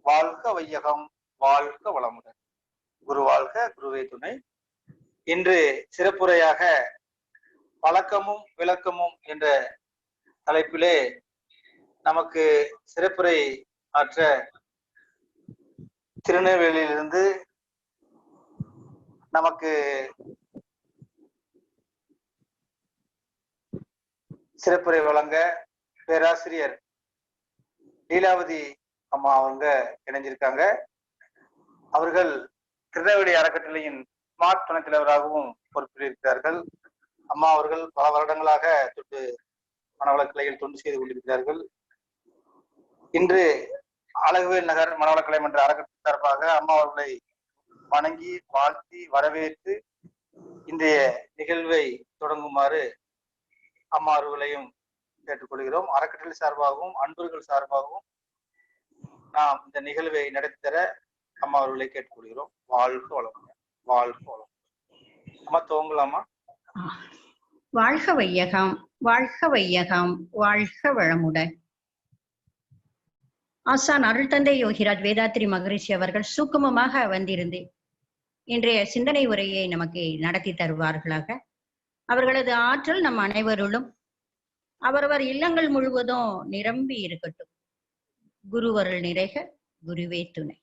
வாழ்க வையகம், வாழ்க வளமுடன். குரு வாழ்க, குருவே துணை. இன்று சிறப்புரையாக பழக்கமும் விளக்கமும் என்ற தலைப்பிலே நமக்கு சிறப்புரை ஆற்ற திருநெல்வேலியிலிருந்து நமக்கு சிறப்புரை வழங்க பேராசிரியர் லீலாவதி அம்மா அவங்க இணைஞ்சிருக்காங்க. அவர்கள் திருநெல்வேலி அறக்கட்டளையின் ஸ்மார்ட் துணைத் தலைவராகவும் பொறுப்பில் இருக்கிறார்கள். அம்மா அவர்கள் பல வருடங்களாக தொட்டு மனவளக்கலையில் தொண்டு செய்து கொண்டிருக்கிறார்கள். இன்று அழகுவேல் நகர் மனவளக்கலை மன்ற அறக்கட்டளை சார்பாக அம்மா அவர்களை வணங்கி வாழ்த்தி வரவேற்று இன்றைய நிகழ்வை தொடங்குமாறு அம்மா அவர்களையும் கேட்டுக்கொள்கிறோம். அறக்கட்டளை சார்பாகவும் அன்பர்கள் சார்பாகவும் நாம் இந்த நிகழ்வை நடத்தித்தர அம்மா அவர்களை கேட்டுக்கொள்கிறோம். வாழ்க வளமுடன், வாழ்க வளமுடன். அம்மா துவங்கலாமா? வாழ்க வையகம், வாழ்க வையகம், வாழ்க வளமுடன். ஆசான் அருள் தந்தை யோகிராஜ் வேதாத்ரி மகரிஷி அவர்கள் சூக்குமமாக வந்திருந்து இன்றைய சிந்தனை உரையை நமக்கு நடத்தி தருவார்களாக. அவர்களது ஆற்றல் நம் அனைவருளும் அவரவர் இல்லங்கள் முழுவதும் நிரம்பி இருக்கட்டும். குருவருள் நிறைக, குருவே துணை.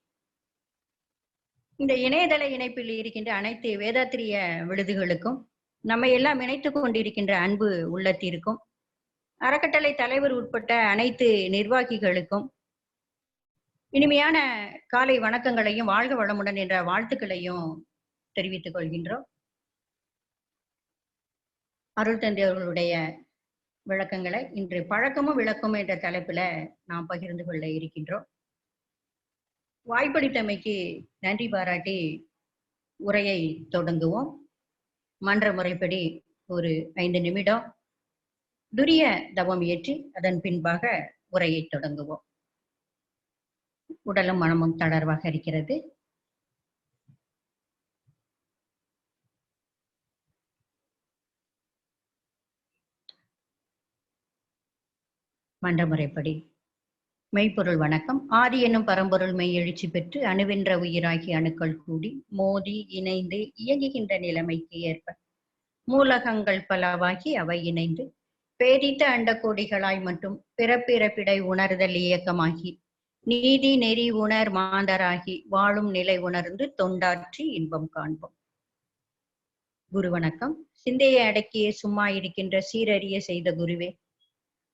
இந்த இணையதள இணைப்பில் இருக்கின்ற அனைத்து வேதாத்திரிய விடுதிகளுக்கும், நம்மை எல்லாம் இணைத்துக் கொண்டிருக்கின்ற அன்பு உள்ளத்திற்கும், அறக்கட்டளை தலைவர் உட்பட்ட அனைத்து நிர்வாகிகளுக்கும் இனிமையான காலை வணக்கங்களையும் வாழ்க வளமுடன் என்ற வாழ்த்துக்களையும் தெரிவித்துக் கொள்கின்றோம். அருள் தந்தை அவர்களுடைய விளக்கங்களை இன்று பழக்கமும் விளக்கமும் என்ற தலைப்புல நாம் பகிர்ந்து கொள்ள இருக்கின்றோம். வாய்ப்பளித்தமைக்கு நன்றி பாராட்டி உரையை தொடங்குவோம். மன்ற முறைப்படி ஒரு 5 நிமிடம் துரிய தவம் ஏற்றி அதன் பின்பாக உரையை தொடங்குவோம். உடலும் மனமும் தளர்வாக இருக்கிறது. மன்ற முறைப்படி மெய்ப்பொருள் வணக்கம். ஆதி என்னும் பரம்பொருள் மெய் எழுச்சி பெற்று அணுவென்ற உயிராகி அணுக்கள் கூடி மோதி இணைந்து இயங்குகின்ற நிலைமைக்கு ஏற்ப மூலகங்கள் பலவாகி அவை இணைந்து பேரித்த அண்ட கோடிகளாய் மட்டும் பிறப்பிறப்பிடை உணர்தல் இயக்கமாகி நீதி நெறி உணர் மாந்தராகி வாழும் நிலை உணர்ந்து தொண்டாற்றி இன்பம் காண்போம். குரு வணக்கம். சிந்தையை அடக்கியே சும்மா இருக்கின்ற சீரறிய செய்த குருவே,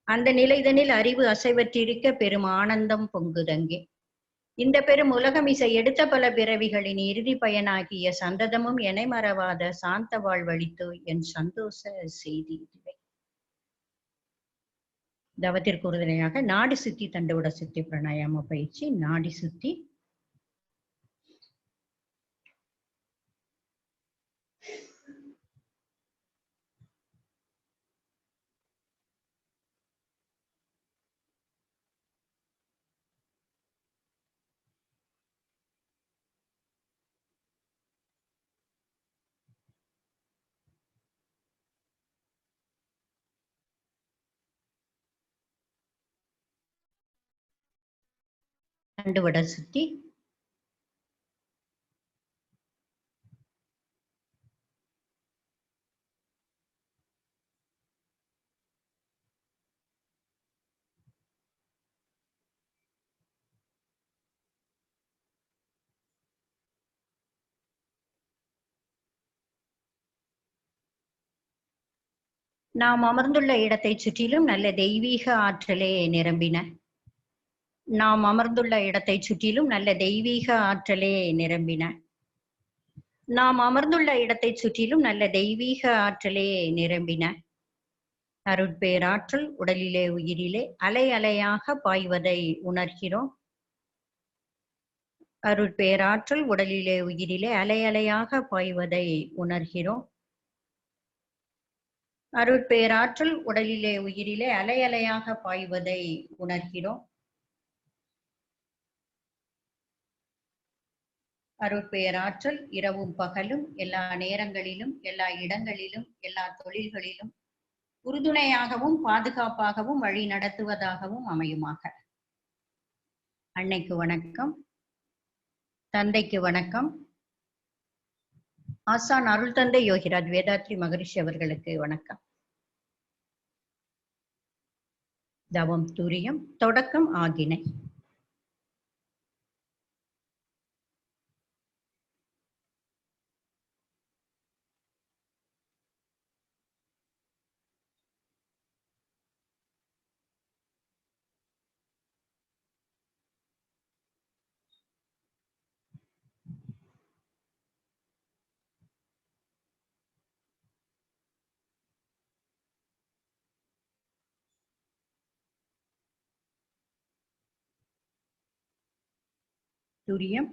அந்த நிலைதனில் அறிவு அசைவற்றிருக்க பெரும் ஆனந்தம் பொங்குதங்கே. இந்த பெரும் உலகமிசை எடுத்த பல பிறவிகளின் இறுதி பயனாகிய சந்ததமும் எனை மறவாத சாந்த வாழ்வழித்து என் சந்தோஷ செய்தி இதுவே. தவத்திற்கு உறுதுணையாக நாடி சுத்தி தண்டுவிட சுத்தி பிராணாயாம பயிற்சி. நாடி சுத்தி தண்டுவட சுத்தி நாம் அமர்ந்துள்ள இடத்தை சுற்றிலும் நல்ல தெய்வீக ஆற்றலே நிரம்பின. நாம் அமர்ந்துள்ள இடத்தை சுற்றிலும் நல்ல தெய்வீக ஆற்றலே நிரம்பின. நாம் அமர்ந்துள்ள இடத்தை சுற்றிலும் நல்ல தெய்வீக ஆற்றலே நிரம்பின. அருட்பேராற்றல் உடலிலே உயிரிலே அலை அலையாக பாய்வதை உணர்கிறோம். அருட்பேராற்றல் உடலிலே உயிரிலே அலை அலையாக பாய்வதை உணர்கிறோம். அருட்பேராற்றல் உடலிலே உயிரிலே அலை அலையாக பாய்வதை உணர்கிறோம். அருட்பேராற்றல் இரவும் பகலும் எல்லா நேரங்களிலும் எல்லா இடங்களிலும் எல்லா தொழில்களிலும் உறுதுணையாகவும் பாதுகாப்பாகவும் வழி நடத்துவதாகவும் அமையுமாக. அன்னைக்கு வணக்கம், தந்தைக்கு வணக்கம், ஆசான் அருள் தந்தை யோகிராஜ் வேதாத்ரி மகரிஷி அவர்களுக்கு வணக்கம். தவம் துரியம் தொடக்கம் ஆகினை. துரியம்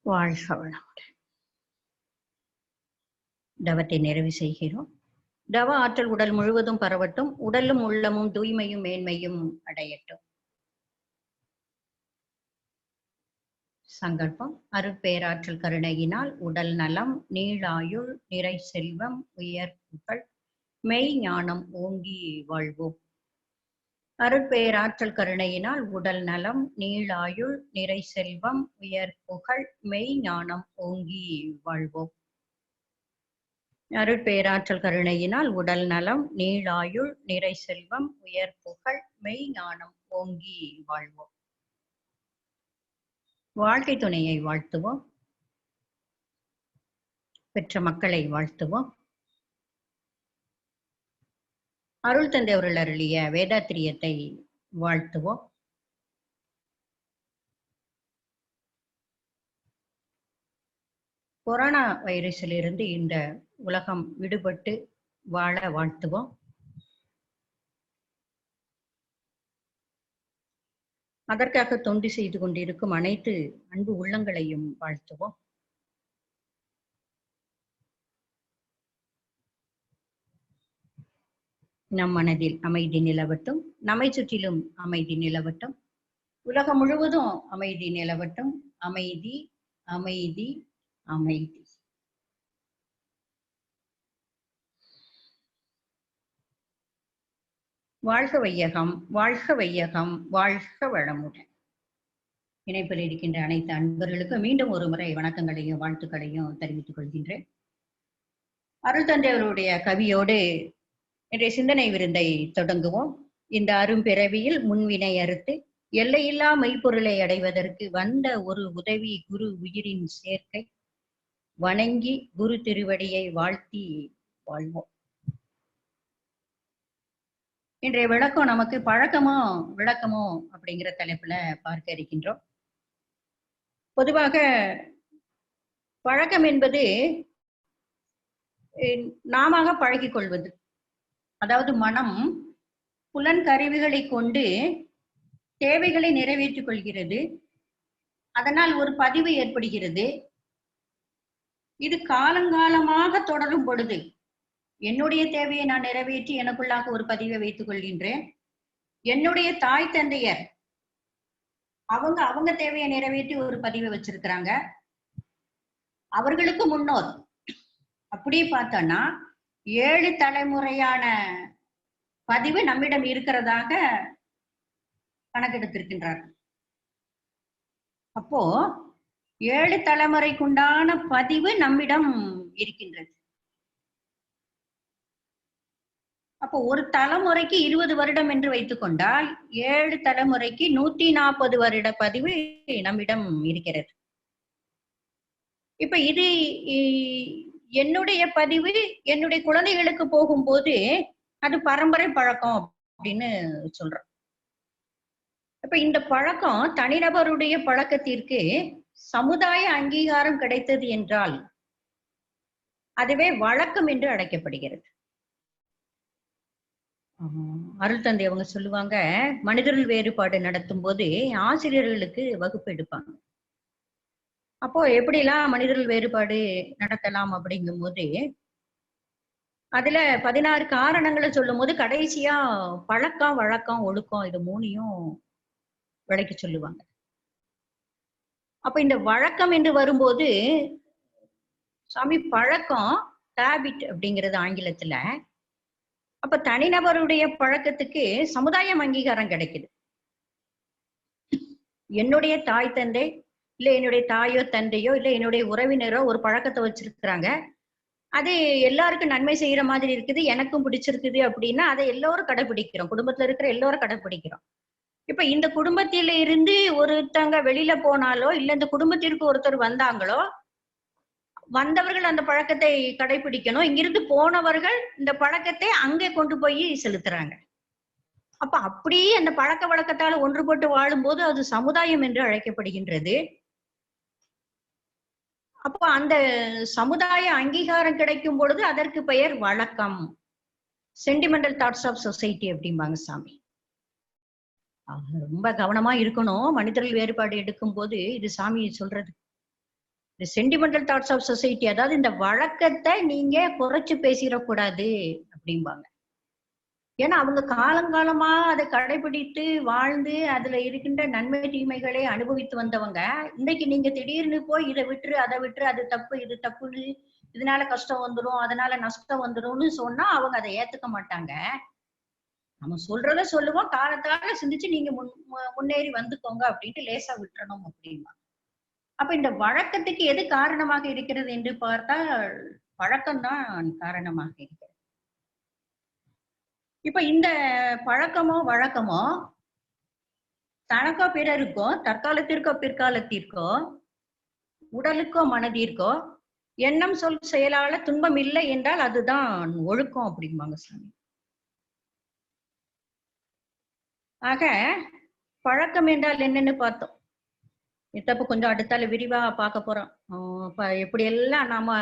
வாழ்க வளமுடன். தவத்தை நிறைவு செய்கிறோம். தவ ஆற்றல் உடல் முழுவதும் பரவட்டும், உடலும் உள்ளமும் தூய்மையும் மேன்மையும் அடையட்டும். சங்கல்பம். அருட்பேராற்றல் கருணையினால் உடல் நலம், நீளாயுள், நிறை செல்வம், உயர் புகழ், மெய் ஞானம் ஓங்கி வாழ்வோம். அருட்பேராற்றல் கருணையினால் உடல் நலம், நீளாயுள், நிறை செல்வம், உயர் புகழ், மெய் ஞானம் ஓங்கி வாழ்வோம். அருட்பேராற்றல் கருணையினால் உடல் நலம், நீளாயுள், நிறை செல்வம், உயர் புகழ், மெய் ஞானம் ஓங்கி வாழ்வோம். வாழ்க்கை துணையை வாழ்த்துவோம். பெற்ற மக்களை வாழ்த்துவோம். அருள் தந்தை அவர்கள் அருளிய வேதாத்திரியத்தை வாழ்த்துவோம். கொரோனா வைரஸிலிருந்து இந்த உலகம் விடுபட்டு வாழ வாழ்த்துவோம். அதற்காக தொண்டு செய்து கொண்டிருக்கும் அனைத்து அன்பு உள்ளங்களையும் வாழ்த்துவோம். நம் மனதில் அமைதி நிலவட்டும், நம்மை சுற்றிலும் அமைதி நிலவட்டும், உலகம் முழுவதும் அமைதி நிலவட்டும். அமைதி, அமைதி, அமைதி. வாழ்க வையகம், வாழ்க வையகம், வாழ்க வளமுடன். இணைப்பில் இருக்கின்ற அனைத்து அன்பர்களுக்கு மீண்டும் ஒரு முறை வணக்கங்களையும் வாழ்த்துக்களையும் தெரிவித்துக் கொள்கின்றேன். அருள் தந்தை அவருடைய கவியோடு இன்றைய சிந்தனை விருந்தை தொடங்குவோம். இந்த அரும்பிறவியில் முன்வினை அறுத்து எல்லையில்லா மெய்ப்பொருளை அடைவதற்கு வந்த ஒரு உதவி குரு உயிரின் சேர்க்கை. வணங்கி குரு திருவடியை வாழ்த்தி வாழ்வோம். இன்றைய விளக்கம் நமக்கு பழக்கமோ விளக்கமோ அப்படிங்கிற தலைப்புல பார்க்க இருக்கின்றோம். பொதுவாக பழக்கம் என்பது நாம பழகிக் கொள்வது. அதாவது மனம் புலன் கருவிகளை கொண்டு தேவைகளை நிறைவேற்றிக் கொள்கிறது. அதனால் ஒரு பதிவு ஏற்படுகிறது. இது காலங்காலமாக தொடரும் பொழுது என்னுடைய தேவையை நான் நிறைவேற்றி எனக்குள்ளாக ஒரு பதிவை வைத்துக் கொள்கின்றேன். என்னுடைய தாய் தந்தையர் அவங்க தேவையை நிறைவேற்றி ஒரு பதிவை வச்சிருக்கிறாங்க. அவர்களுக்கு முன்னோர் அப்படி பார்த்தோம்னா 7 தலைமுறையான பதிவு நம்மிடம் இருக்கிறதாக கணக்கெடுத்திருக்கின்றார்கள். அப்போ 7 தலைமுறைக்குண்டான பதிவு நம்மிடம் இருக்கின்றது. அப்போ ஒரு தலைமுறைக்கு 20 வருடம் என்று வைத்துக் கொண்டால் 7 தலைமுறைக்கு 140 வருட பதிவு நம்மிடம் இருக்கிறது. இப்ப இது என்னுடைய பதிவு என்னுடைய குழந்தைகளுக்கு போகும்போது அது பரம்பரை பழக்கம் அப்படின்னு சொல்றோம். இப்ப இந்த பழக்கம் தனிநபருடைய பழக்கத்திற்கு சமுதாய அங்கீகாரம் கிடைத்தது என்றால் அதுவே வழக்கம் என்று அழைக்கப்படுகிறது. அருள் தந்தை அவங்க சொல்லுவாங்க, மனிதர்கள் வேறுபாடு நடத்தும் போது ஆசிரியர்களுக்கு வகுப்பு எடுப்பாங்க. அப்போ எப்படிலாம் மனிதர்கள் வேறுபாடு நடத்தலாம் அப்படிங்கும் போது அதுல 16 காரணங்களை சொல்லும் போது கடைசியா பழக்கம், வழக்கம், ஒழுக்கம் இது 3யும் விளக்கி சொல்லுவாங்க. அப்ப இந்த வழக்கம் என்று வரும்போது சாமி பழக்கம், ஹேபிட் அப்படிங்கிறது ஆங்கிலத்துல. அப்ப தனிநபருடைய பழக்கத்துக்கு சமுதாயம் அங்கீகாரம் கிடைக்குது. என்னுடைய தாய் தந்தை இல்ல என்னுடைய தாயோ தந்தையோ இல்ல என்னுடைய உறவினரோ ஒரு பழக்கத்தை வச்சிருக்கிறாங்க, அது எல்லாருக்கும் நன்மை செய்யற மாதிரி இருக்குது, எனக்கும் பிடிச்சிருக்குது அப்படின்னா அதை எல்லோரும் கடைபிடிக்கிறோம். குடும்பத்துல இருக்கிற எல்லோரும் கடைபிடிக்கிறோம். இப்ப இந்த குடும்பத்தில இருந்து ஒருத்தங்க வெளியில போனாலோ இல்ல இந்த குடும்பத்திற்கு ஒருத்தர் வந்தாங்களோ, வந்தவர்கள் அந்த பழக்கத்தை கடைபிடிக்கணும், இங்கிருந்து போனவர்கள் இந்த பழக்கத்தை அங்கே கொண்டு போய் செலுத்துறாங்க. அப்ப அப்படியே அந்த பழக்க வழக்கத்தால ஒன்றுபட்டு வாழும்போது அது சமுதாயம் என்று அழைக்கப்படுகின்றது. அப்போ அந்த சமுதாய அங்கீகாரம் கிடைக்கும் பொழுது அதற்கு பெயர் வழக்கம். சென்டிமெண்டல் தாட்ஸ் ஆஃப் சொசைட்டி அப்படிம்பாங்க சாமி. ரொம்ப கவனமா இருக்கணும் மனிதர்கள் வேறுபாடு எடுக்கும் போது. இது சாமி சொல்றது. இந்த சென்டிமெண்டல் தாட்ஸ் ஆஃப் சொசைட்டி, அதாவது இந்த வழக்கத்தை நீங்க குறைச்சு பேசிடக்கூடாது அப்படிம்பாங்க. ஏன்னா அவங்க காலங்காலமா அதை கடைபிடித்து வாழ்ந்து அதுல இருக்கின்ற நன்மை தீமைகளை அனுபவித்து வந்தவங்க. இன்னைக்கு நீங்க திடீர்னு போய் இதை விட்டுரு அதை விட்டுரு, அது தப்பு இது தப்புன்னு, இதனால கஷ்டம் வந்துடும் அதனால நஷ்டம் வந்துடும்னு சொன்னா அவங்க அதை ஏத்துக்க மாட்டாங்க. நம்ம சொல்றத சொல்லுவோம், காலத்தால சிந்திச்சு நீங்க முன்னேறி வந்துக்கோங்க அப்படின்ட்டு லேசா விட்டுறணும் அப்படின்னா. அப்ப இந்த வழக்கத்துக்கு எது காரணமாக இருக்கிறது என்று பார்த்தால் பழக்கம்தான் காரணமாக இருக்கிறது. இப்ப இந்த பழக்கமோ வழக்கமோ தனக்கோ பிறருக்கோ, தற்காலத்திற்கோ பிற்காலத்திற்கோ, உடலுக்கோ மனதிற்கோ எண்ணம் சொல் செயலால துன்பம் இல்லை என்றால் அதுதான் ஒழுக்கம் அப்படிம்பாங்க சாமி. ஆக பழக்கம் என்றால் என்னன்னு பார்த்தோம். இத்தப்ப கொஞ்சம் அடுத்தால விரிவா பார்க்க போறோம். எப்படி எல்லாம் நாம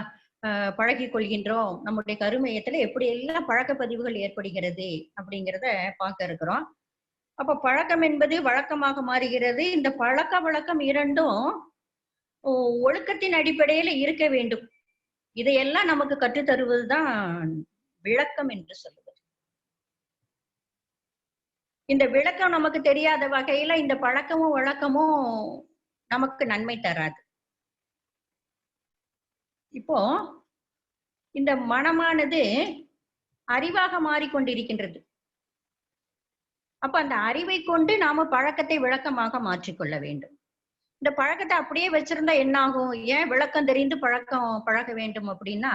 பழகி கொள்கின்றோம், நம்முடைய கருமையத்துல எப்படி எல்லாம் பழக்க பதிவுகள் ஏற்படுகிறது அப்படிங்கிறத பார்க்க இருக்கிறோம். அப்ப பழக்கம் என்பது வழக்கமாக மாறுகிறது. இந்த பழக்க வழக்கம் இரண்டும் ஒழுக்கத்தின் அடிப்படையில இருக்க வேண்டும். இதையெல்லாம் நமக்கு கற்றுத்தருவதுதான் விளக்கம் என்று சொல்லுவது. இந்த விளக்கம் நமக்கு தெரியாத வகையில இந்த பழக்கமும் வழக்கமும் நமக்கு நன்மை தராது. இப்போ இந்த மனமானது அறிவாக மாறிக்கொண்டிருக்கின்றது. அப்ப அந்த அறிவை கொண்டு நாம பழக்கத்தை விளக்கமாக மாற்றிக்கொள்ள வேண்டும். இந்த பழக்கத்தை அப்படியே வச்சிருந்தா என்ன ஆகும்? ஏன் விளக்கம் தெரிந்து பழக வேண்டும் அப்படின்னா,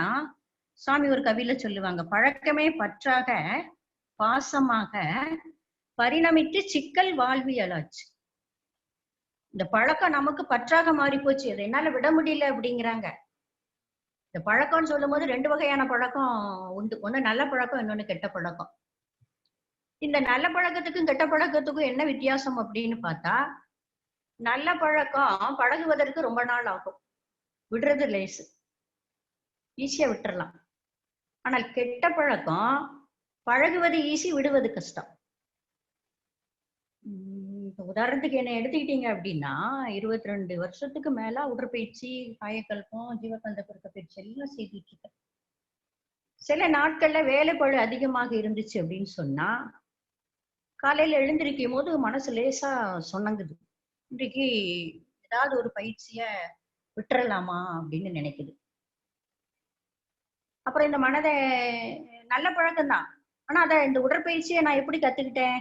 சாமி ஒரு கவியில சொல்லுவாங்க, பழக்கமே பற்றாக பாசமாக பரிணமித்து சிக்கல் வாழ்வியலாச்சு. இந்த பழக்கம் நமக்கு பற்றாக மாறி போச்சு, அதை என்னால விட முடியல அப்படிங்கிறாங்க. இந்த பழக்கம்னு சொல்லும் போது 2 வகையான பழக்கம் உண்டு. ஒண்ணு நல்ல பழக்கம், இன்னொன்னு கெட்ட பழக்கம். இந்த நல்ல பழக்கத்துக்கும் கெட்ட பழக்கத்துக்கும் என்ன வித்தியாசம் அப்படின்னு பார்த்தா, நல்ல பழக்கம் பழகுவதற்கு ரொம்ப நாள் ஆகும், விடுறது லேசு, ஈஸியா விட்டுறலாம். ஆனால் கெட்ட பழக்கம் பழகுவது ஈஸி, விடுவது கஷ்டம். உதாரணத்துக்கு என்ன எடுத்துக்கிட்டீங்க அப்படின்னா, 22 வருஷத்துக்கு மேல உடற்பயிற்சி, காயக்கல்பம், ஜீவகந்த பெருக்க பயிற்சி எல்லாம் செய்துட்டு இருக்கேன். சில நாட்கள்ல வேலைப்பளு அதிகமாக இருந்துச்சு அப்படின்னு சொன்னா, காலையில எழுந்திருக்கும் போது மனசு லேசா சொன்னங்குது, இன்றைக்கு ஏதாவது ஒரு பயிற்சிய விட்டுறலாமா அப்படின்னு நினைக்குது. அப்புறம் இந்த மனதை நல்ல பழக்கம்தான், ஆனா அத இந்த உடற்பயிற்சியை நான் எப்படி கத்துக்கிட்டேன்?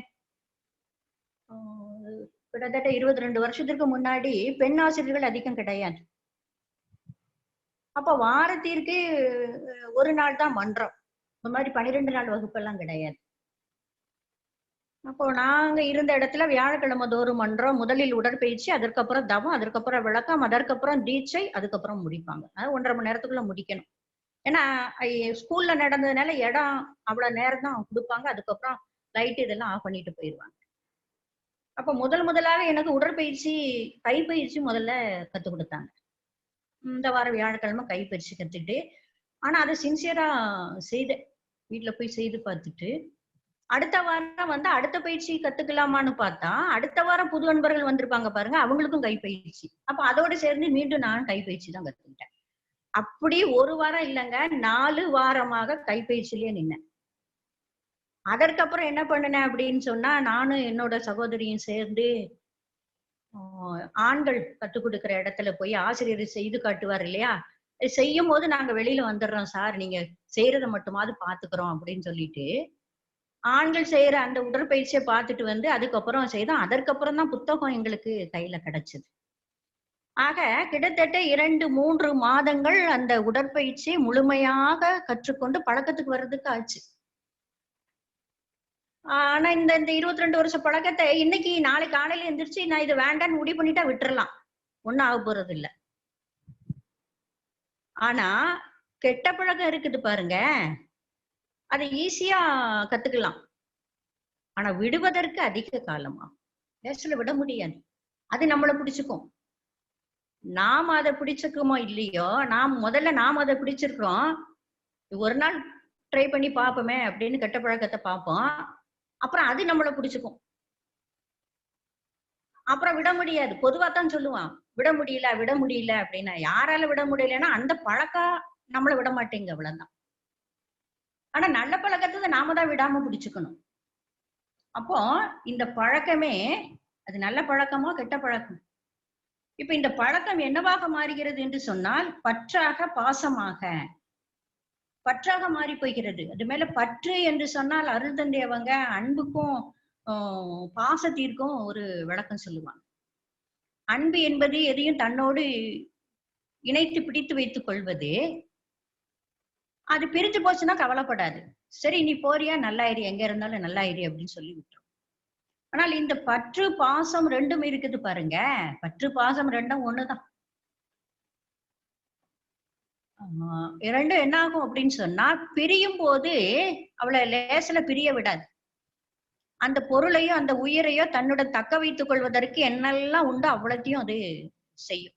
கிட்டத்தட்ட 22 வருஷத்துக்கு முன்னாடி பெண் ஆசிரியர்கள் அதிகம் கிடையாது. அப்ப வாரத்திற்கு ஒரு நாள் தான் மன்றம், இந்த மாதிரி 12 நாள் வகுப்பெல்லாம் கிடையாது. அப்போ நாங்க இருந்த இடத்துல வியாழக்கிழமை தோறும் மன்றம், முதலில் உடற்பயிற்சி, அதற்கப்புறம் தவம், அதற்கப்புறம் விளக்கம், அதற்கப்புறம் தீட்சை, அதுக்கப்புறம் முடிப்பாங்க. அது 1.5 மணி நேரத்துக்குள்ள முடிக்கணும். ஏன்னா ஸ்கூல்ல நடந்ததுனால இடம் அவ்வளவு நேரம் தான் கொடுப்பாங்க. அதுக்கப்புறம் லைட் இதெல்லாம் ஆஃப் பண்ணிட்டு போயிடுவாங்க. அப்ப முதலாக எனக்கு உடற்பயிற்சி, கைப்பயிற்சி முதல்ல கத்துக் கொடுத்தாங்க. இந்த வாரம் வியாழக்கிழமை கைப்பயிற்சி கத்துட்டு ஆனா அதை சின்சியரா செய்த வீட்டுல போய் செய்து பார்த்துட்டு அடுத்த வாரம் வந்து அடுத்த பயிற்சி கத்துக்கலாமான்னு பார்த்தா அடுத்த வாரம் புது நண்பர்கள் வந்திருப்பாங்க பாருங்க, அவங்களுக்கும் கைப்பயிற்சி. அப்ப அதோட சேர்ந்து மீண்டும் நான் கைப்பயிற்சி தான் கத்துக்கிட்டேன். அப்படி ஒரு வாரம் இல்லைங்க, 4 வாரமாக கைப்பயிற்சியிலேயே நின்னேன். அதற்கப்புறம் என்ன பண்ணினேன் அப்படின்னு சொன்னா, நானும் என்னோட சகோதரியும் சேர்ந்து ஆண்கள் கத்துக் கொடுக்கிற இடத்துல போய் ஆசிரியர் செய்து காட்டுவார் இல்லையா, செய்யும் போது நாங்க வெளியில வந்துடுறோம் சார், நீங்க செய்யறத மட்டுமாவது பாத்துக்கிறோம் அப்படின்னு சொல்லிட்டு ஆண்கள் செய்யற அந்த உடற்பயிற்சியை பார்த்துட்டு வந்து அதுக்கப்புறம் செய்தோம். அதற்கப்புறம் தான் புத்தகம் எங்களுக்கு கையில கிடைச்சது. ஆக கிட்டத்தட்ட 2-3 மாதங்கள் அந்த உடற்பயிற்சி முழுமையாக கற்றுக்கொண்டு பழக்கத்துக்கு வர்றதுக்கு ஆச்சு. ஆனா இந்த இந்த 22 வருஷ பழக்கத்தை இன்னைக்கு நாளைக்கு காலையில எந்திரிச்சு நான் இது வேண்டான்னு முடிவு பண்ணிட்டா விட்டுறலாம், ஒண்ணும் ஆக போறது இல்ல. ஆனா கெட்ட பழக்கம் இருக்குது பாருங்க, அதை ஈஸியா கத்துக்கலாம். ஆனா விடுவதற்கு அதிக காலமா லேசில விட முடியாது. அது நம்மள பிடிச்சுக்கும். நாம அதை பிடிச்சுக்குமோ இல்லையோ, நாம அதை பிடிச்சிருக்கிறோம். ஒரு நாள் ட்ரை பண்ணி பார்ப்போமே அப்படின்னு கெட்ட பழக்கத்தை பார்ப்போம். அப்புறம் அது நம்மள பிடிச்சுக்கும். அப்புறம் விட முடியாது. பொதுவா தான் சொல்லுவான், விட முடியல அப்படின்னா. யாரால விட முடியலன்னா அந்த பழக்கம் நம்மள விட மாட்டேங்க, அவ்வளவுதான். ஆனா நல்ல பழக்கத்தை நாம தான் விடாம பிடிச்சுக்கணும். அப்போ இந்த பழக்கமே அது நல்ல பழக்கமோ கெட்ட பழக்கம். இப்ப இந்த பழக்கம் என்னவாக மாறுகிறது என்று சொன்னால் பற்றாக பற்றாக மாறி போகிறது. அது மேல பற்று என்று சொன்னால் அருள் தந்தை அவங்க அன்புக்கும் பாசத்திற்கும் ஒரு விளக்கம் சொல்லுவாங்க. அன்பு என்பது எதையும் தன்னோடு இணைத்து பிடித்து வைத்துக் கொள்வது. அது பிரிஞ்சு போச்சுன்னா கவலைப்படாது. சரி நீ போறியா, நல்லாயிரு, எங்க இருந்தாலும் நல்லாயிரு அப்படின்னு சொல்லி விட்டுரும். ஆனால் இந்த பற்று பாசம் ரெண்டும் இருக்குது பாருங்க, பற்று பாசம் ரெண்டும் ஒண்ணுதான். இரண்டும் என்ன ஆகும் அப்படின்னு சொன்னா, பிரியும் போது அவளை லேசில பிரிய விடாது. அந்த பொருளையோ அந்த உயிரையோ தன்னுடன் தக்க வைத்துக் கொள்வதற்கு என்னெல்லாம் உண்டோ அவ்வளத்தையும் அது செய்யும்.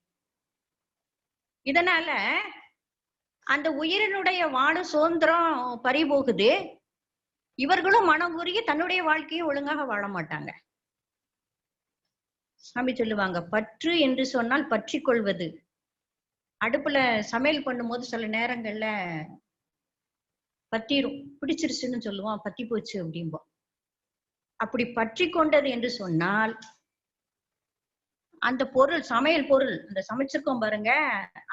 இதனால அந்த உயிரினுடைய வாழ சுதந்திரம் பறிபோகுது. இவர்களும் மனம் கூறிய தன்னுடைய வாழ்க்கையை ஒழுங்காக வாழ மாட்டாங்க. சாமி சொல்லுவாங்க, பற்று என்று சொன்னால் பற்றி கொள்வது. அடுப்புல சமையல் பண்ணும்போது சில நேரங்கள்ல பத்திரும், பிடிச்சிருச்சுன்னு சொல்லுவோம், பத்தி போச்சு அப்படிம்போம். அப்படி பற்றி கொண்டது என்று சொன்னால் அந்த பொருள், சமையல் பொருள், அந்த சமைச்சிருக்கோம் பாருங்க,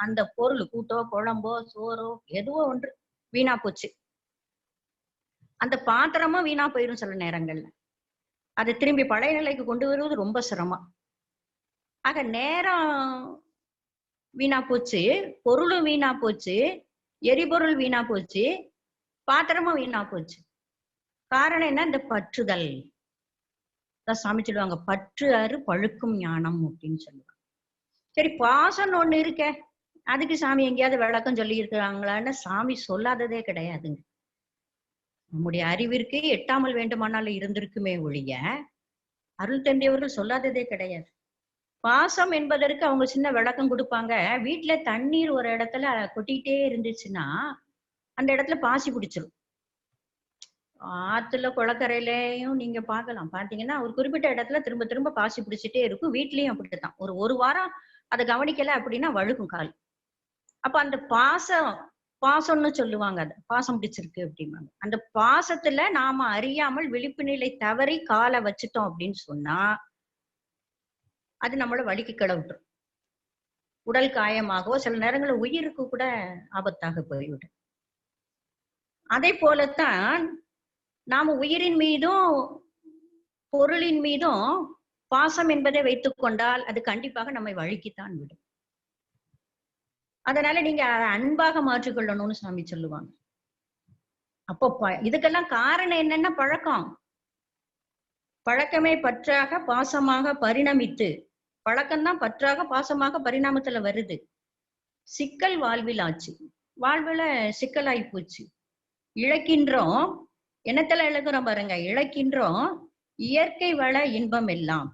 அந்த பொருள் கூட்டோ குழம்போ சோறோ எதுவோ ஒன்று வீணா போச்சு. அந்த பாத்திரமும் வீணா போயிரும் சில நேரங்கள்ல. அதை திரும்பி பழைய நிலைக்கு கொண்டு வருவது ரொம்ப சிரமம். ஆக நேரம் வீணா போச்சு, பொருளும் வீணா போச்சு, எரிபொருள் வீணா போச்சு, பாத்திரமும் வீணா போச்சு. காரணம் என்ன? இந்த பற்றுதல். சாமி சொல்லுவாங்க, பற்று அறு பழுக்கும் ஞானம் அப்படின்னு சொல்லுவாங்க. சரி, பாசம் ஒண்ணு இருக்க, அதுக்கு சாமி எங்கேயாவது விளக்கம் சொல்லி இருக்கிறாங்களான்னு சாமி சொல்லாததே கிடையாதுங்க. நம்முடைய அறிவிற்கு எட்டாமல் வேண்டுமானாலும் இருந்திருக்குமே ஒழிய அருள் தந்தையவர்கள் சொல்லாததே கிடையாது. பாசம் என்பதற்கு அவங்க சின்ன விளக்கம் கொடுப்பாங்க. வீட்டுல தண்ணீர் ஒரு இடத்துல கொட்டிக்கிட்டே இருந்துச்சுன்னா அந்த இடத்துல பாசி பிடிச்சிரும். ஆத்துல குளக்கரையிலயும் நீங்க பார்க்கலாம். பாத்தீங்கன்னா ஒரு குறிப்பிட்ட இடத்துல திரும்ப திரும்ப பாசி பிடிச்சிட்டே இருக்கும். வீட்லயும் அப்படித்தான். ஒரு வாரம் அதை கவனிக்கல அப்படின்னா வழுக்கும் கால். அப்ப அந்த பாசம்னு சொல்லுவாங்க, அது பாசம் பிடிச்சிருக்கு அப்படிம்பாங்க. அந்த பாசத்துல நாம அறியாமல் விழிப்பு நிலை தவறி காலை வச்சுட்டோம் அப்படின்னு சொன்னா அது நம்மள வலிக்கு கிளவிட்டுரும். உடல் காயமாகவோ சில நேரங்களில் உயிருக்கு கூட ஆபத்தாக போய்விடும். அதே போலத்தான் நாம உயிரின் மீதும் பொருளின் மீதும் பாசம் என்பதை வைத்துக் கொண்டால் அது கண்டிப்பாக நம்மை வழுக்கித்தான் விடும். அதனால நீங்க அன்பாக மாற்றிக்கொள்ளணும்னு சாமி சொல்லுவாங்க. அப்போ இதுக்கெல்லாம் காரணம் என்னன்னா பழக்கம். பழக்கமே பற்றாக பாசமாக பரிணமித்து, பழக்கம்தான் பற்றாக பாசமாக பரிணாமத்துல வருது. சிக்கல் வாழ்வில் ஆச்சு, வாழ்வுல சிக்கலாகி போச்சு. இழக்கின்றோம், என்னத்துல இழக்கிறோம் பாருங்க, இழக்கின்றோம் இயற்கை வள இன்பம் எல்லாம்.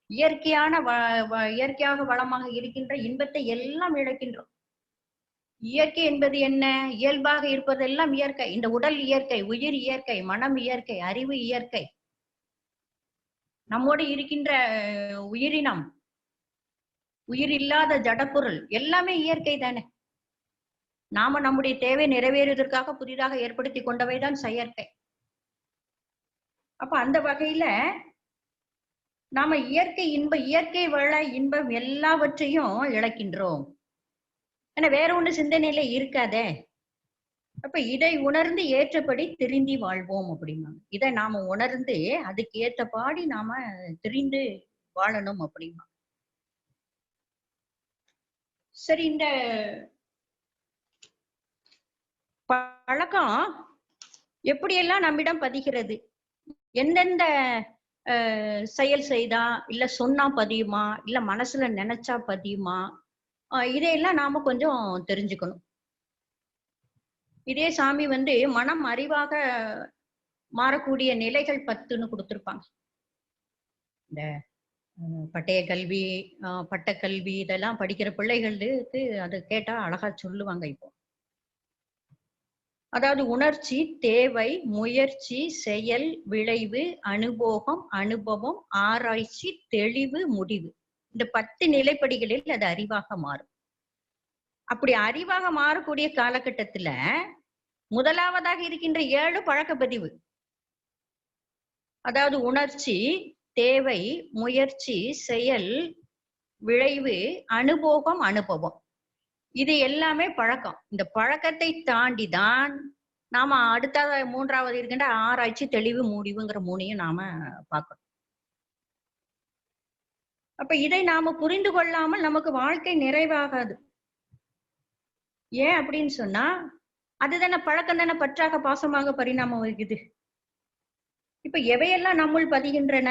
இயற்கையாக வளமாக இருக்கின்ற இன்பத்தை எல்லாம் இழக்கின்றோம். இயற்கை என்பது என்ன? இயல்பாக இருப்பதெல்லாம் இயற்கை. இந்த உடல் இயற்கை, உயிர் இயற்கை, மனம் இயற்கை, அறிவு இயற்கை. நம்மோடு இருக்கின்ற உயிரினம், உயிர் இல்லாத ஜடப்பொருள் எல்லாமே இயற்கை தானே. நாம நம்முடைய தேவை நிறைவேறுவதற்காக புதிதாக ஏற்படுத்தி கொண்டவைதான் செயற்கை. அப்ப அந்த வகையில நாம இயற்கை இன்பம், இயற்கை வள இன்பம் எல்லாவற்றையும் இழக்கின்றோம். ஆனா வேற ஒண்ணு சிந்தனையில இருக்காதே. அப்ப இதை உணர்ந்து ஏற்றபடி திருந்தி வாழ்வோம் அப்படிம்பாங்க. இதை நாம உணர்ந்து அதுக்கு ஏற்றபாடி நாம திரிந்து வாழணும் அப்படிமா. சரி, இந்த பழக்கம் எப்படியெல்லாம் நம்மிடம் பதிகிறது? எந்தெந்த செயல் செய்தா, இல்ல சொன்னா பதியுமா, இல்ல மனசுல நினைச்சா பதியுமா? இதையெல்லாம் நாம கொஞ்சம் தெரிஞ்சுக்கணும். இதே சாமி மனம் அறிவாக மாறக்கூடிய நிலைகள் 10ன்னு கொடுத்திருப்பாங்க. இந்த பட்டய கல்வி, பட்டக்கல்வி இதெல்லாம் படிக்கிற பிள்ளைகளுக்கு அது கேட்டா அழகா சொல்லுவாங்க. இப்போ அதாவது உணர்ச்சி, தேவை, முயற்சி, செயல், விளைவு, அனுபோகம், அனுபவம், ஆராய்ச்சி, தெளிவு, முடிவு. இந்த 10 நிலைப்படிகளில் அது அறிவாக மாறும். அப்படி அறிவாக மாறக்கூடிய காலகட்டத்துல முதலாவதாக இருக்கின்ற 7 பழக்கப்பதிவு, அதாவது உணர்ச்சி, தேவை, முயற்சி, செயல், விளைவு, அனுபோகம், அனுபவம், இது எல்லாமே பழக்கம். இந்த பழக்கத்தை தாண்டிதான் நாம அடுத்த 3வது இருக்கின்ற ஆராய்ச்சி, தெளிவு, முடிவுங்கிற 3ஐயும் நாம பார்க்கணும். அப்ப இதை நாம புரிந்து கொள்ளாமல் நமக்கு வாழ்க்கை நிறைவாகாது. ஏன் அப்படின்னு சொன்னா, அதுதானே பழக்கம் தானே பற்றாக பாசமாக பரிணாமம் இருக்குது. இப்ப எவையெல்லாம் நம்முள் பதிகின்றன?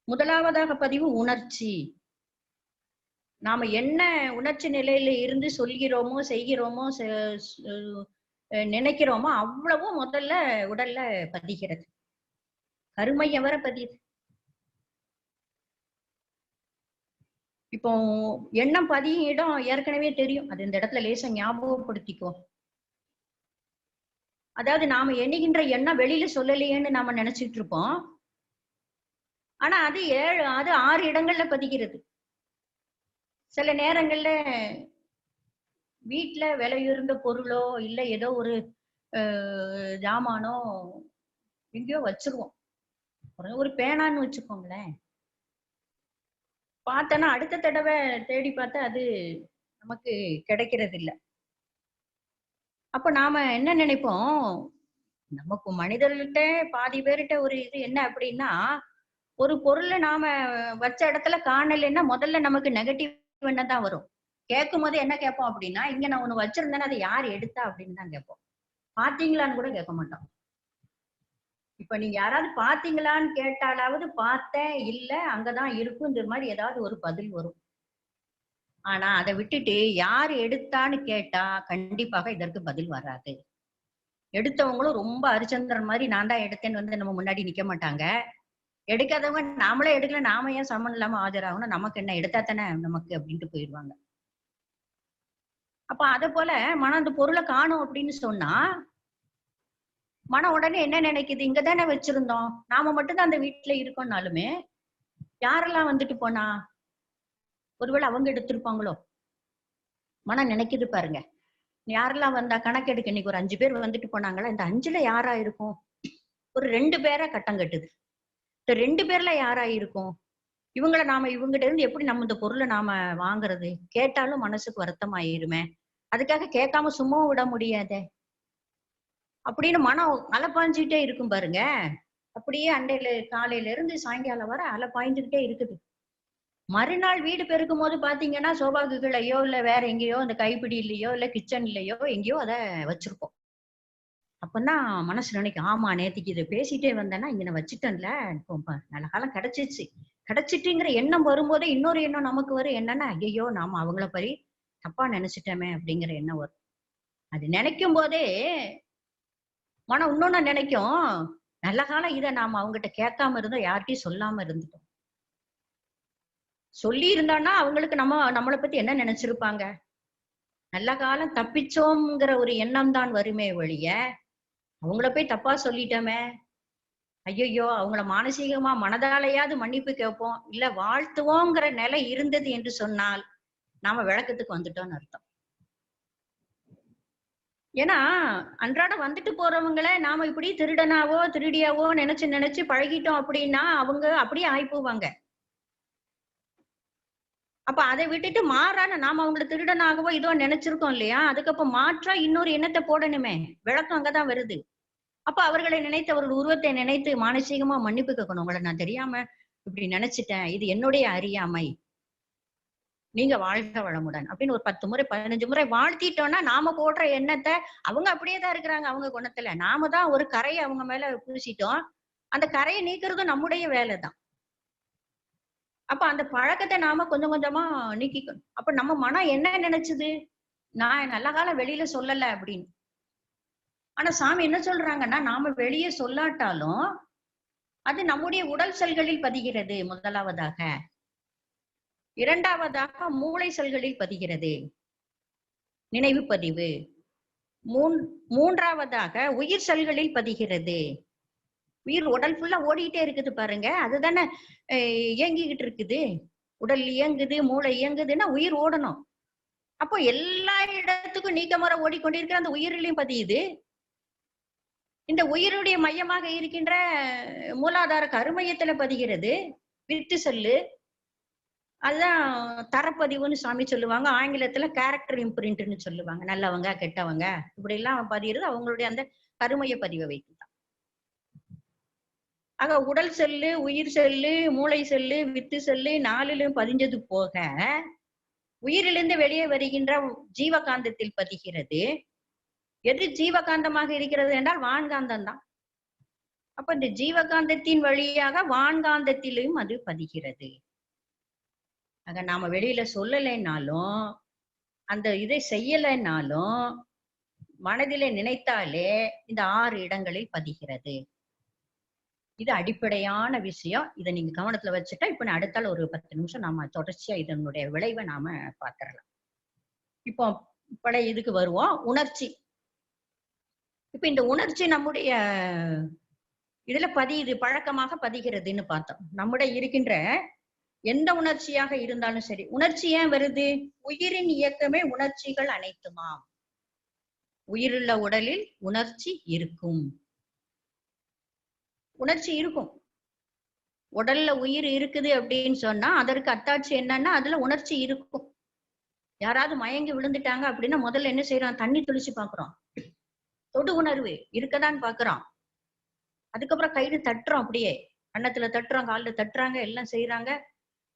முதலாவதாக பதிவு உணர்ச்சி. நாம என்ன உணர்ச்சி நிலையில இருந்து சொல்கிறோமோ, செய்கிறோமோ, நினைக்கிறோமோ அவ்வளவும் முதல்ல உடல்ல பதிகிறது. கருமைய வர பதியுது. இப்போ எண்ணம் பதியும் இடம் ஏற்கனவே தெரியும். அது இந்த இடத்துல லேசா ஞாபகப்படுத்திக்கோ. அதாவது நாம எண்ணுகின்ற எண்ணம் வெளியில சொல்லலையேன்னு நாம நினைச்சிட்டு இருப்போம். ஆனா அது 6 இடங்கள்ல பதிகிறது. சில நேரங்கள்ல வீட்டுல விலையுயர்ந்த பொருளோ இல்ல ஏதோ ஒரு ஜாமானோ எங்கேயோ வச்சிருவோம். ஒரு பேனான்னு வச்சுக்கோங்களேன். பார்த்தோன்னா அடுத்த தடவை தேடி பார்த்தா அது நமக்கு கிடைக்கிறது இல்லை. அப்ப நாம என்ன நினைப்போம், நமக்கு மனிதர்கள்ட்ட பாதி பேர்கிட்ட ஒரு இது என்ன அப்படின்னா, ஒரு பொருளை நாம வச்ச இடத்துல காணலைன்னா முதல்ல நமக்கு நெகட்டிவ் எண்ணம் தான் வரும். கேட்கும் போது என்ன கேட்போம் அப்படின்னா, இங்க நான் ஒண்ணு வச்சிருந்தேன்னா அதை யார் எடுத்தா அப்படின்னு தான் கேட்போம். பாத்தீங்களான்னு கூட கேட்க மாட்டோம். இப்ப நீங்க யாராவது பாத்தீங்களான்னு கேட்டாலாவது பார்த்தேன், இல்ல அங்கதான் இருக்கும், இந்த மாதிரி ஏதாவது ஒரு பதில் வரும். ஆனா அதை விட்டுட்டு யாரு எடுத்தான்னு கேட்டா கண்டிப்பாக இதற்கு பதில் வராது. எடுத்தவங்களும் ரொம்ப ஹரிச்சந்திரன் மாதிரி நான் தான் எடுத்தேன்னு நம்ம முன்னாடி நிக்க மாட்டாங்க. எடுக்காதவங்க நாமளே எடுக்கல, நாம ஏன் சமன் இல்லாம ஆஜராகணும், நமக்கு என்ன எடுத்தா தானே நமக்கு அப்படின்ட்டு போயிடுவாங்க. அப்ப அத போல மனம் அந்த பொருளை காணும் அப்படின்னு சொன்னா மனம் உடனே என்ன நினைக்குது, இங்கதானே வச்சிருந்தோம், நாம மட்டும்தான் அந்த வீட்டுல இருக்கோம்னாலுமே யாரெல்லாம் வந்துட்டு போனா, ஒருவேளை அவங்க எடுத்திருப்பாங்களோ மனம் நினைக்குது பாருங்க. யாரெல்லாம் வந்தா கணக்கெடுக்க, இன்னைக்கு ஒரு 5 பேர் வந்துட்டு போனாங்களா, இந்த 5ல யாரா இருக்கும்? ஒரு 2 பேரை கட்டம் கட்டுது. இந்த 2 பேர்ல யாரா இருக்கும்? இவங்களை நாம இவங்கிட்ட இருந்து எப்படி நம்ம இந்த பொருளை நாம வாங்குறது? கேட்டாலும் மனசுக்கு வருத்தம் ஆயிருமே, அதுக்காக கேட்காம சும்மா விட முடியாதே அப்படின்னு மனம் அலைப்பாஞ்சுக்கிட்டே இருக்கும் பாருங்க. அப்படியே காலையில இருந்து சாயங்காலம் வர அலைப்பாய்ஞ்சுக்கிட்டே இருக்குது. மறுநாள் வீடு பெருக்கும் போது பாத்தீங்கன்னா சோபாக்குகளையோ இல்ல வேற எங்கேயோ இந்த கைப்பிடியிலையோ இல்ல கிச்சன்லயோ எங்கேயோ அதை வச்சிருப்போம். அப்பதான் மனசு நினைக்கும், ஆமா நேத்திக்கு இதை பேசிட்டே வந்தேன்னா இங்க நான் வச்சுட்டேன்ல, இப்போ நல்ல காலம் கிடைச்சிட்டுங்கிற எண்ணம் வரும்போதே இன்னொரு எண்ணம் நமக்கு வரும். என்னன்னா, ஐயோ நாம அவங்கள பத்தி தப்பா நினைச்சிட்டோமே அப்படிங்கிற எண்ணம் வரும். அது நினைக்கும் போதே மனம் இன்னொன்னு நினைக்கும், நல்ல காலம் இதை நாம அவங்ககிட்ட கேட்காம இருந்தோம், யார்கிட்டயும் சொல்லாம இருந்துட்டோம். சொல்லி இருந்தான்னா அவங்களுக்கு நம்மளை பத்தி என்ன நினைச்சிருப்பாங்க. நல்ல காலம் தப்பிச்சோம்ங்கிற ஒரு எண்ணம் தான் வருமே ஒழிய அவங்கள போய் தப்பா சொல்லிட்டோமே, ஐயையோ அவங்கள மானசீகமா மனதாலையாவது மன்னிப்பு கேட்போம், இல்ல வாழ்த்துவோங்கிற நிலை இருந்தது என்று சொன்னால் நாம விளக்கத்துக்கு வந்துட்டோம்னு அர்த்தம். ஏன்னா அன்றாட வந்துட்டு போறவங்கள நாம இப்படி திருடனாவோ திருடியாவோ நினைச்சு நினைச்சு பழகிட்டோம் அப்படின்னா அவங்க அப்படியே ஆயிப்போவாங்க. அப்ப அதை விட்டுட்டு மாறான நாம அவங்கள திருடனாகவோ இதோ நினைச்சிருக்கோம் இல்லையா, அதுக்கப்புறம் மாற்றா இன்னொரு எண்ணத்தை போடணுமே, விளக்கம் அங்கதான் வருது. அப்ப அவர்களை நினைத்து அவர்கள் உருவத்தை நினைத்து மானசீகமா மன்னிப்பு கேட்கணும். உங்களை நான் தெரியாம இப்படி நினைச்சிட்டேன், இது என்னுடைய அறியாமை, நீங்க வாழ்க வளமுடன் அப்படின்னு ஒரு 10 முறை 15 முறை வாழ்த்திட்டோம்னா நாம போடுற எண்ணத்தை அவங்க அப்படியேதான் இருக்கிறாங்க. அவங்க குணத்துல நாம தான் ஒரு கரையை அவங்க மேல பூசிட்டோம். அந்த கரையை நீக்கிறதும் நம்முடைய வேலைதான். அப்ப அந்த பழக்கத்தை நாம கொஞ்சம் கொஞ்சமா நீக்கிக்கணும். அப்ப நம்ம மனம் என்ன நினைச்சது, நான் நல்ல காலம் வெளியில சொல்லல அப்படின்னு. ஆனா சாமி என்ன சொல்றாங்கன்னா, நாம வெளியே சொல்லாட்டாலும் அது நம்முடைய உடல் செல்களில் பதிகிறது முதலாவதாக. இரண்டாவதாக மூளை செல்களில் பதிகிறது நினைவு பதிவு. மூன்றாவதாக உயிர் செல்களில் பதிகிறது. உயிர் உடல் ஃபுல்லா ஓடிக்கிட்டே இருக்குது பாருங்க, அதுதானே இயங்கிக்கிட்டு இருக்குது. உடல் இயங்குது, மூளை இயங்குதுன்னா உயிர் ஓடணும். அப்போ எல்லா இடத்துக்கும் நீக்கமர ஓடிக்கொண்டிருக்கிற அந்த உயிரிலையும் பதியுது. இந்த உயிருடைய மையமாக இருக்கின்ற மூலாதார கருமையத்துல பதிகிறது வித்து செல்லு. அதுதான் தரப்பதிவுன்னு சாமி சொல்லுவாங்க. ஆங்கிலத்துல கேரக்டர் இம்ப்ரிண்ட்னு சொல்லுவாங்க. நல்லவங்க கெட்டவங்க இப்படி எல்லாம் பதிகிறது அவங்களுடைய அந்த கருமைய பதிவை வைத்துதான். ஆக உடல் செல்லு, உயிர் செல்லு, மூளை செல்லு, வித்து செல்லு 4லும் பதிஞ்சது போக உயிரிலிருந்து வெளியே வருகின்ற ஜீவகாந்தத்தில் பதிகிறது. எது ஜீவகாந்தமாக இருக்கிறது என்றால் வான்காந்தம் தான். அப்ப இந்த ஜீவகாந்தத்தின் வழியாக வான்காந்தத்திலும் அது பதிகிறது. ஆக நாம வெளியில சொல்லலைன்னாலும் அந்த இதை செய்யலைன்னாலும் மனதிலே நினைத்தாலே இந்த 6 இடங்களில் பதிகிறது. இது அடிப்படையான விஷயம். இதை நீங்க கவனத்துல வச்சுட்டா இப்ப நான் அடுத்தால ஒரு 10 நிமிஷம் நாம தொடர்ச்சியா இதனுடைய விளைவை நாம பார்த்திடலாம். இப்போ பழைய இதுக்கு வருவோம். உணர்ச்சி. இப்ப இந்த உணர்ச்சி நம்முடைய இதுல பதியுது, பழக்கமாக பதிகிறதுன்னு பார்த்தோம். நம்முடைய இருக்கின்ற எந்த உணர்ச்சியாக இருந்தாலும் சரி. உணர்ச்சி ஏன் வருது? உயிரின் இயக்கமே உணர்ச்சிகள் அனைத்துமாம். உயிருள்ள உடலில் உணர்ச்சி இருக்கும். உணர்ச்சி இருக்கும். உடல்ல உயிர் இருக்குது அப்படின்னு சொன்னா அதற்கு அத்தாட்சி என்னன்னா அதுல உணர்ச்சி இருக்கும். யாராவது மயங்கி விழுந்துட்டாங்க அப்படின்னா முதல்ல என்ன செய்யறோம்? தண்ணி தெளிச்சு பாக்குறோம். தொடு உணர்வு இருக்கதான் பாக்குறோம். அதுக்கப்புறம் கையில தட்டுறோம், அப்படியே கன்னத்துல தட்டுறோம், காலில் தட்டுறாங்க, எல்லாம் செய்யறாங்க.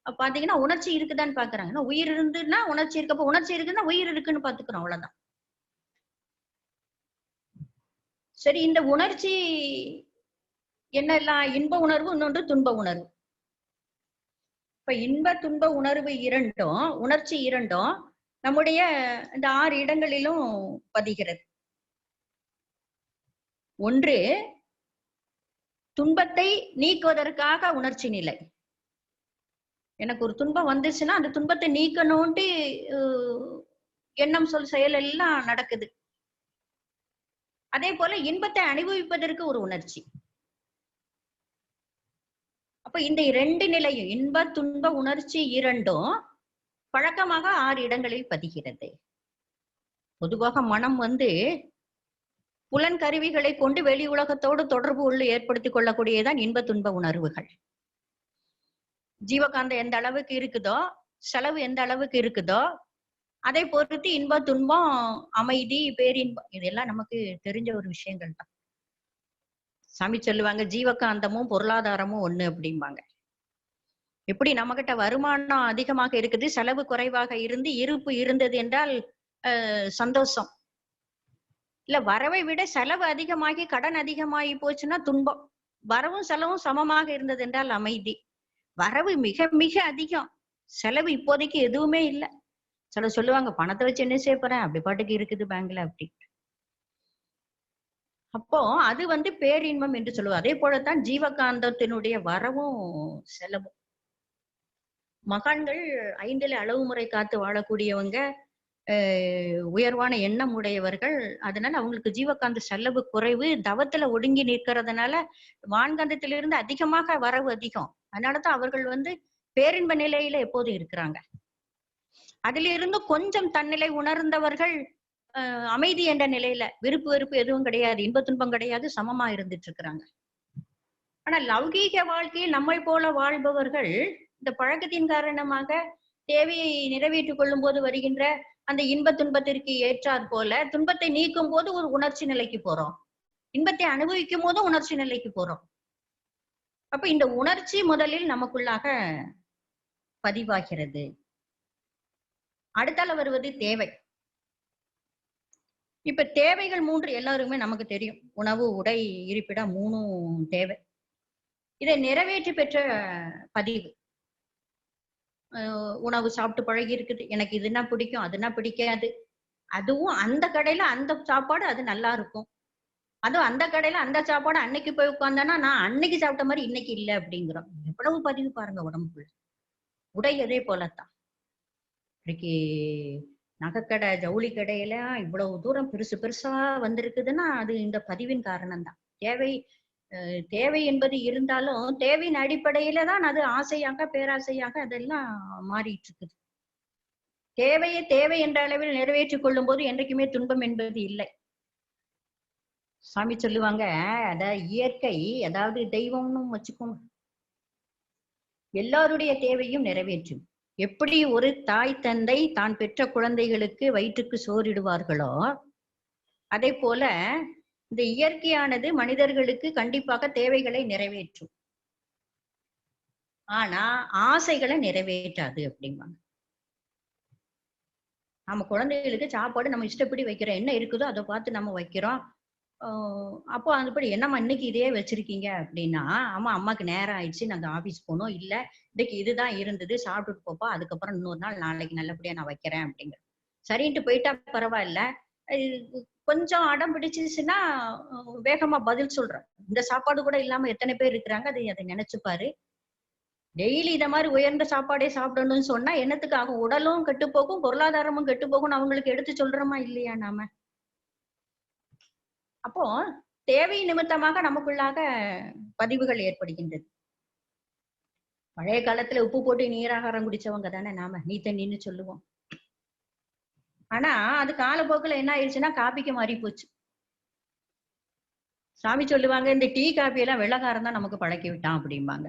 பாத்தீங்கன்னா உணர்ச்சி இருக்குதான்னு பாக்குறாங்க. உயிர் இருந்துன்னா உணர்ச்சி இருக்கப்ப உணர்ச்சி இருக்குன்னா உயிர் இருக்குன்னு பாத்துக்கிறோம், அவ்வளவுதான். சரி, இந்த உணர்ச்சி என்னெல்லாம்? இன்ப உணர்வு, இன்னொன்று துன்ப உணர்வு. இப்ப இன்ப துன்ப உணர்வு இரண்டும், உணர்ச்சி இரண்டும் நம்முடைய இந்த 6 இடங்களிலும் பதிகிறது. ஒன்று துன்பத்தை நீக்குவதற்காக உணர்ச்சி நிலை. எனக்கு ஒரு துன்பம் வந்துச்சுன்னா அந்த துன்பத்தை நீக்கணும்ட்டு எண்ணம் சொல் செயல் எல்லாம் நடக்குது. அதே போல இன்பத்தை அனுபவிப்பதற்கு ஒரு உணர்ச்சி. அப்ப இந்த 2 நிலையும் இன்ப துன்ப உணர்ச்சி இரண்டும் பழக்கமாக 6 இடங்களில் பதிகிறது. பொதுவாக மனம் புலன் கருவிகளை கொண்டு வெளி உலகத்தோடு தொடர்பு ஏற்படுத்திக் கொள்ளக்கூடியதான் இன்ப துன்ப உணர்வுகள். ஜீவகாந்தம் எந்த அளவுக்கு இருக்குதோ, செலவு எந்த அளவுக்கு இருக்குதோ அதை பொறுத்து இன்ப துன்பம், அமைதி, பேரின்பம் இதெல்லாம் நமக்கு தெரிஞ்ச ஒரு விஷயங்கள் தான். சாமி சொல்லுவாங்க ஜீவகாந்தமும் பொருளாதாரமும் ஒண்ணு அப்படிம்பாங்க. எப்படி நம்ம கிட்ட வருமானம் அதிகமாக இருக்குது, செலவு குறைவாக இருந்து இருப்பு இருந்தது என்றால் சந்தோஷம். இல்ல வரவை விட செலவு அதிகமாகி கடன் அதிகமாகி போச்சுன்னா துன்பம். வரவும் செலவும் சமமாக இருந்தது என்றால் அமைதி. வரவு மிக மிக அதிகம், செலவு இப்போதைக்கு எதுவுமே இல்லை. சில சொல்லுவாங்க பணத்தை வச்சு என்ன செய்ய போறேன், அப்படி பாட்டுக்கு இருக்குது பேங்க்ல அப்படி. அப்போ அது பேரின்பம் என்று சொல்லுவோம். அதே போலத்தான் ஜீவகாந்தத்தினுடைய வரவும் செலவும். மகான்கள் 5ல அளவு முறை காத்து வாழக்கூடியவங்க உயர்வான எண்ணம் உடையவர்கள். அதனால அவங்களுக்கு ஜீவகாந்த செலவு குறைவு, தவத்துல ஒடுங்கி நிற்கிறதுனால வான்காந்தத்திலிருந்து அதிகமாக வரவு அதிகம். அதனாலதான் அவர்கள் பேரின்ப நிலையில எப்போதும் இருக்கிறாங்க. அதிலிருந்து கொஞ்சம் தன்னிலை உணர்ந்தவர்கள் அமைதி என்ற நிலையில விருப்பு வெறுப்பு எதுவும் கிடையாது, இன்ப துன்பம் கிடையாது, சமமா இருந்துட்டு இருக்கிறாங்க. ஆனா லௌகீக வாழ்க்கையில் நம்மை போல வாழ்பவர்கள் இந்த பழக்கத்தின் காரணமாக தேவையை நிறைவேற்றிக் கொள்ளும் போது வருகின்ற அந்த இன்ப துன்பத்திற்கு ஏற்றாற் போல துன்பத்தை நீக்கும் போது ஒரு உணர்ச்சி நிலைக்கு போறோம், இன்பத்தை அனுபவிக்கும் போதும் உணர்ச்சி நிலைக்கு போறோம். அப்ப இந்த உணர்ச்சி முதலில் நமக்குள்ளாக பதிவாகிறது. அடுத்தால வருவது தேவை. இப்ப தேவைகள் 3 எல்லாருமே நமக்கு தெரியும். உணவு, உடை, இருப்பிடம் 3 தேவை. இதை நிறைவேற்றி பெற்ற பதிவு. உணவு சாப்பிட்டு பழகி இருக்குது, எனக்கு இதுனா பிடிக்கும், அதுனா பிடிக்காது. அதுவும் அந்த கடையில அந்த சாப்பாடு அது நல்லா இருக்கும், அதுவும் அந்த கடையில அந்த சாப்பாடு அன்னைக்கு போய் உட்கார்ந்தானா நான் அன்னைக்கு சாப்பிட்ட மாதிரி இன்னைக்கு இல்லை அப்படிங்கிறோம். எவ்வளவு பதிவு பாருங்க உடம்புக்குள்ள. உடை அதே போலத்தான். இன்னைக்கு நகைக்கடை, ஜவுளி கடையில இவ்வளவு தூரம் பெருசு பெருசா வந்திருக்குதுன்னா அது இந்த பதிவின் காரணம்தான். தேவை என்பது இருந்தாலும் தேவையின் அடிப்படையில தான் அது ஆசையாக பேராசையாக அதெல்லாம் மாறிட்டு இருக்குது. தேவையை தேவை என்ற அளவில் நிறைவேற்றிக் கொள்ளும் போது என்றைக்குமே துன்பம் என்பது இல்லை. சாமி சொல்லுவாங்க, அதாவது இயற்கை, அதாவது தெய்வம்னு வச்சுக்கோங்க, எல்லாருடைய தேவையும் நிறைவேற்றும். எப்படி ஒரு தாய் தந்தை தான் பெற்ற குழந்தைகளுக்கு வயிற்றுக்கு சோறிடுவார்களோ அதே போல இந்த இயற்கையானது மனிதர்களுக்கு கண்டிப்பாக தேவைகளை நிறைவேற்றும். ஆனா ஆசைகளை நிறைவேற்றாது அப்படிம்பாங்க. நம்ம குழந்தைகளுக்கு சாப்பாடு நம்ம இஷ்டப்படி வைக்கிறோம், என்ன இருக்குதோ அதை பார்த்து நம்ம வைக்கிறோம். அப்போ அதுபடி என்னம்மா இன்னைக்கு இதே வச்சிருக்கீங்க அப்படின்னா, ஆமா அம்மாக்கு நேரம் ஆயிடுச்சு, நாங்க ஆபீஸ் போனோம், இல்ல இன்னைக்கு இதுதான் இருந்தது, சாப்பிட்டுட்டு போப்பா, அதுக்கப்புறம் இன்னொரு நாள் நாளைக்கு நல்லபடியா நான் வைக்கிறேன் அப்படிங்கிற. சரின்ட்டு போயிட்டா பரவாயில்ல. கொஞ்சம் அடம் பிடிச்சிச்சுன்னா வேகமா பதில் சொல்றேன். இந்த சாப்பாடு கூட இல்லாம எத்தனை பேர் இருக்கிறாங்க, அதை நினைச்சுப்பாரு. டெய்லி இத மாதிரி உயர்ந்த சாப்பாடே சாப்பிடணும்னு சொன்னா என்னத்துக்கு ஆகும்? உடலும் கெட்டு போகும், பொருளாதாரமும் கெட்டு போகும். அவங்களுக்கு எடுத்து சொல்றோமா இல்லையா நாம? அப்போ தேவை நிமித்தமாக நமக்குள்ளாக பதிவுகள் ஏற்படுகின்றது. பழைய காலத்துல உப்பு போட்டு நீராகாரம் குடிச்சவங்க தானே நாம, நீ தண்ணின்னு சொல்லுவோம். ஆனா அது காலப்போக்குல என்ன ஆயிடுச்சுன்னா காபிக்கு மாறி போச்சு. சாமி சொல்லுவாங்க, இந்த டீ காபி எல்லாம் வெள்ளக்காரன் தான் நமக்கு பழக்கி விட்டான் அப்படிம்பாங்க.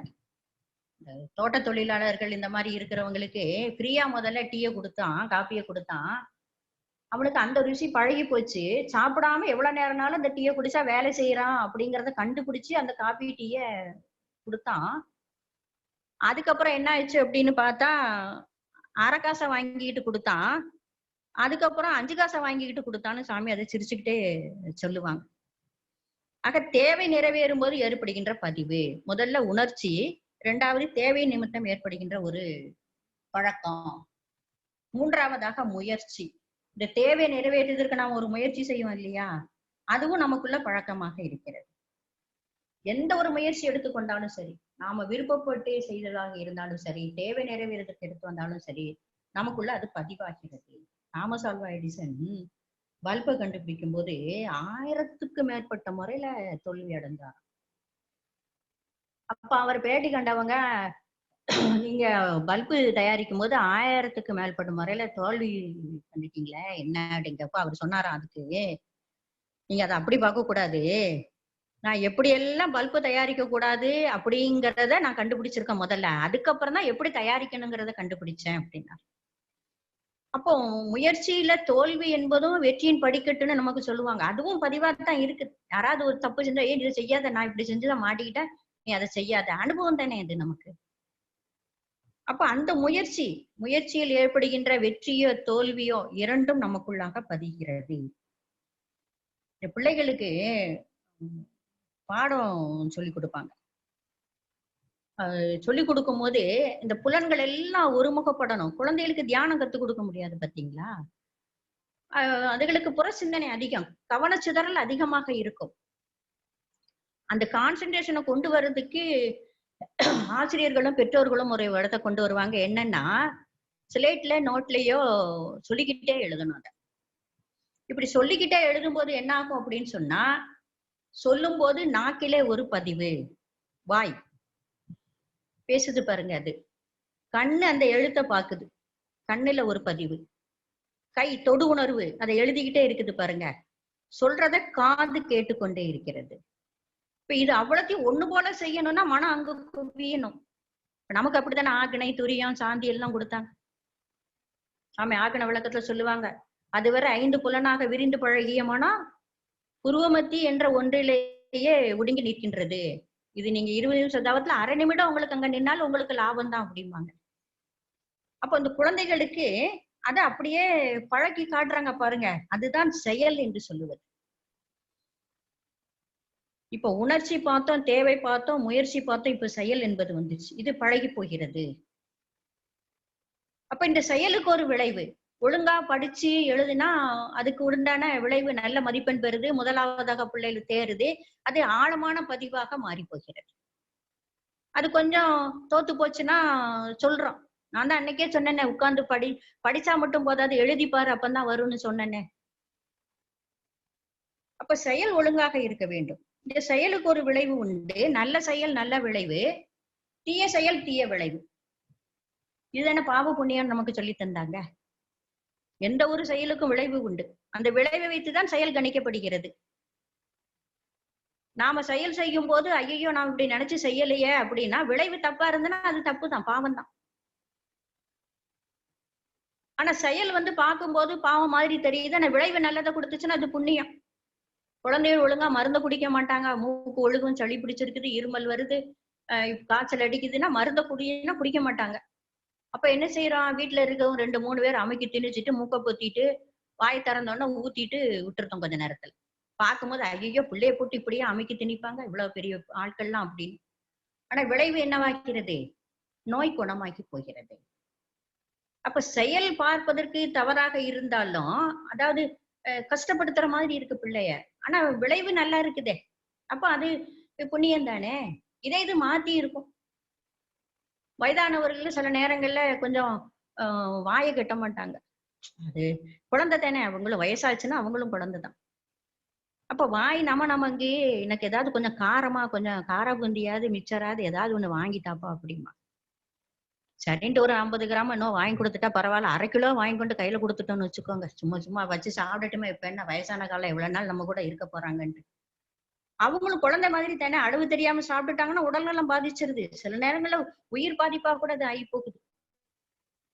தோட்ட தொழிலாளர்கள் இந்த மாதிரி இருக்கிறவங்களுக்கு ஃப்ரீயா முதல்ல டீயை கொடுத்தான், காப்பியை கொடுத்தான். அவனுக்கு அந்த ருசி பழகி போச்சு. சாப்பிடாம எவ்வளவு நேரம்னாலும் அந்த டீயை குடிச்சா வேலை செய்யறான் அப்படிங்கறத கண்டுபிடிச்சு அந்த காப்பி டீய கொடுத்தான். அதுக்கப்புறம் என்ன ஆயிடுச்சு அப்படின்னு பார்த்தா, அரை காசை வாங்கிட்டு கொடுத்தான். அதுக்கப்புறம் 5 காசை வாங்கிக்கிட்டு கொடுத்தான்னு சாமி அதை சிரிச்சுக்கிட்டே சொல்லுவாங்க. ஆக தேவை நிறைவேறும் போது ஏற்படுகின்ற பதிவு, முதல்ல உணர்ச்சி, 2வது தேவை நிமித்தம் ஏற்படுகின்ற ஒரு பழக்கம், 3வதாக முயற்சி. இந்த தேவை நிறைவேற்றுவதற்கு நாம் ஒரு முயற்சி செய்வோம் இல்லையா, அதுவும் நமக்குள்ள பழக்கமாக இருக்கிறது. எந்த ஒரு முயற்சி எடுத்துக்கொண்டாலும் சரி, நாம விருப்பப்பட்டு செய்ததாக இருந்தாலும் சரி, தேவை நிறைவேறதுக்கு எடுத்து வந்தாலும் சரி, நமக்குள்ள அது பதிவாகிறது. தாமஸ் ஆல்வா எடிசன் பல்பை கண்டுபிடிக்கும் போது 1000க்கு மேற்பட்ட முறையில தோல்வி அடைஞ்சார். அப்ப அவர் பேட்டி கண்டவங்க, நீங்க பல்பு தயாரிக்கும் போது 1000க்கு மேற்பட்ட முறையில தோல்வி பண்ணிட்டீங்களே என்ன அப்படிங்கப்ப அவர் சொன்னாராம், அதுக்கு நீங்க அதை அப்படி பார்க்க கூடாது, நான் எப்படி எல்லாம் பல்பு தயாரிக்க கூடாது அப்படிங்கறத நான் கண்டுபிடிச்சிருக்கேன் முதல்ல, அதுக்கப்புறம் தான் எப்படி தயாரிக்கணுங்கிறத கண்டுபிடிச்சேன் அப்படின்னா. அப்போ முயற்சியில தோல்வி என்பதும் வெற்றியின் படிக்கட்டுன்னு நமக்கு சொல்லுவாங்க. அதுவும் பதிவாத்தான் இருக்கு. யாராவது ஒரு தப்பு செஞ்சா, ஏன் இதை செய்யாத, நான் இப்படி செஞ்சுதான் மாட்டிக்கிட்டேன், நீ அதை செய்யாத, அனுபவம் தானே அது நமக்கு. அப்ப அந்த முயற்சியில் ஏற்படுகின்ற வெற்றியோ தோல்வியோ 2ம் நமக்குள்ளாக பதிகிறது. இந்த பிள்ளைகளுக்கு பாடம் சொல்லி கொடுப்பாங்க. சொல்லி கொடுக்கும் போது இந்த புலன்கள் எல்லாம் ஒருமுகப்படணும். குழந்தைகளுக்கு தியானம் கத்துக் கொடுக்க முடியாது பாத்தீங்களா? அதுகளுக்கு புற சிந்தனை அதிகம், கவனச்சிதறல் அதிகமாக இருக்கும். அந்த கான்சென்ட்ரேஷனை கொண்டு வர்றதுக்கு ஆசிரியர்களும் பெற்றோர்களும் ஒரு இடத்தை கொண்டு வருவாங்க. என்னன்னா, ஸ்லேட்ல நோட்லயோ சொல்லிக்கிட்டே எழுதணும். அதை இப்படி சொல்லிக்கிட்டே எழுதும்போது என்ன ஆகும் அப்படின்னு சொன்னா, சொல்லும் போது நாக்கிலே ஒரு பதிவு, வாய் பேசுது பாருங்க, அது கண்ணு அந்த எழுத்தை பாக்குது, கண்ணுல ஒரு பதிவு, கை தொடு உணர்வு அதை எழுதிக்கிட்டே இருக்குது பாருங்க, சொல்றத காது கேட்டுக்கொண்டே இருக்கிறது. இப்ப இது அவ்வளத்தையும் ஒண்ணு போல செய்யணும்னா மனம் அங்க குவியணும். நமக்கு அப்படித்தானே ஆக்கினை, துரியம், சாந்தி எல்லாம் கொடுத்தாங்க. ஆமா, ஆக்கின விளக்கத்துல சொல்லுவாங்க, அதுவரை 5 புலனாக விரிந்து பழகிய மனம் புருவமத்தி என்ற ஒன்றிலேயே ஒடுங்கி நிற்கின்றது. இது நீங்க 20 நிமிஷம் தவத்துல அரை நிமிடம் உங்களுக்கு அங்க நின்னாலும் உங்களுக்கு லாபம் தான் அப்படிம்பாங்க. அப்ப அந்த குழந்தைகளுக்கு அதை அப்படியே பழக்கி காட்டுறாங்க பாருங்க, அதுதான் செயல் என்று சொல்லுவது. இப்ப உணர்ச்சி பார்த்தோம், தேவை பார்த்தோம், முயற்சி பார்த்தோம், இப்ப செயல் என்பது வந்துச்சு. இது பழகி போகிறது. அப்ப இந்த செயலுக்கு ஒரு விளைவு, ஒழுங்கா படிச்சு எழுதுனா அதுக்கு உண்டான விளைவு நல்ல மதிப்பெண் பெறுது, முதலாவதாக பிள்ளைகள் தேருது, அது ஆழமான பதிவாக மாறி போகிறது. அது கொஞ்சம் தோத்து போச்சுன்னா சொல்றோம், நான் தான் அன்னைக்கே சொன்னேனே, உட்கார்ந்து படிச்சா மட்டும் போதாது, எழுதிப்பாரு, அப்பந்தான் வரும்னு சொன்னேனே. அப்ப செயல் ஒழுங்காக இருக்க வேண்டும். இந்த செயலுக்கு ஒரு விளைவு உண்டு. நல்ல செயல் நல்ல விளைவு, தீய செயல் தீய விளைவு. இதுதானே பாவ புண்ணியம் நமக்கு சொல்லி தந்தாங்க. எந்த ஒரு செயலுக்கும் விளைவு உண்டு. அந்த விளைவை வைத்துதான் செயல் கணிக்கப்படுகிறது. நாம செயல் செய்யும் போது ஐயோ நாம் இப்படி நினைச்சு செய்யலையே அப்படின்னா விளைவு தப்பா இருந்ததுன்னா அது தப்பு தான், பாவம் தான். ஆனா செயல் பார்க்கும்போது பாவம் மாதிரி தெரியுது, ஆனா விளைவு நல்லதை கொடுத்துச்சுன்னா அது புண்ணியம். குழந்தைகள் ஒழுங்கா மருந்து குடிக்க மாட்டாங்க, மூக்கு ஒழுகும், சளி பிடிச்சிருக்குது, இருமல் வருது, காய்ச்சல் அடிக்குதுன்னா மருந்த குடிக்க மாட்டாங்க. அப்ப என்ன செய்யறோம், வீட்டுல இருக்கவங்க 2-3 பேர் அமைக்கி திணிச்சிட்டு மூக்க பொத்திட்டு வாய் திறந்தோன்னா ஊத்திட்டு விட்டுருத்தோம் கொஞ்ச நேரத்துல. பார்க்கும்போது ஐயோ பிள்ளைய போட்டு இப்படியே அமைக்கி திணிப்பாங்க இவ்வளவு பெரிய ஆட்கள்லாம் அப்படின்னு. ஆனா விளைவு என்னவாக்கிறது, நோய் குணமாக்கி போகிறது. அப்ப செயல் பார்ப்பதற்கு தவறாக இருந்தாலும், அதாவது கஷ்டப்படுத்துற மாதிரி இருக்கு பிள்ளைய, ஆனா விளைவு நல்லா இருக்குதே, அப்ப அது புண்ணியம் தானே. இது மாத்தி இருக்கும். வயதானவர்கள் சில நேரங்கள்ல கொஞ்சம் வாயை கட்ட மாட்டாங்க, அது குழந்தை தானே, அவங்களும் வயசாச்சுன்னா அவங்களும் குழந்தைதான். அப்ப வாய் நமக்கு எனக்கு ஏதாவது கொஞ்சம் காரமா, கொஞ்சம் காரா பூந்தியாவது மிச்சராது ஏதாவது ஒண்ணு வாங்கிட்டாப்பா அப்படிமா. சரின்ட்டு ஒரு 50 கிராம் இன்னும் வாங்கி கொடுத்துட்டா பரவாயில்ல, 1/2 கிலோ வாங்கி கொண்டு கையில கொடுத்துட்டோம்னு வச்சுக்கோங்க, சும்மா வச்சு சாப்பிடட்டுமே, இப்ப என்ன வயசான காலம் எவ்வளவு நாள் நம்ம கூட இருக்க போறாங்கன்ட்டு. அவங்களும் குழந்தை மாதிரி தானே, அளவு தெரியாம சாப்பிட்டுட்டாங்கன்னா உடல்நலம் பாதிச்சிருது. சில நேரங்கள்ல உயிர் பாதிப்பா கூட அது ஆகி போகுது.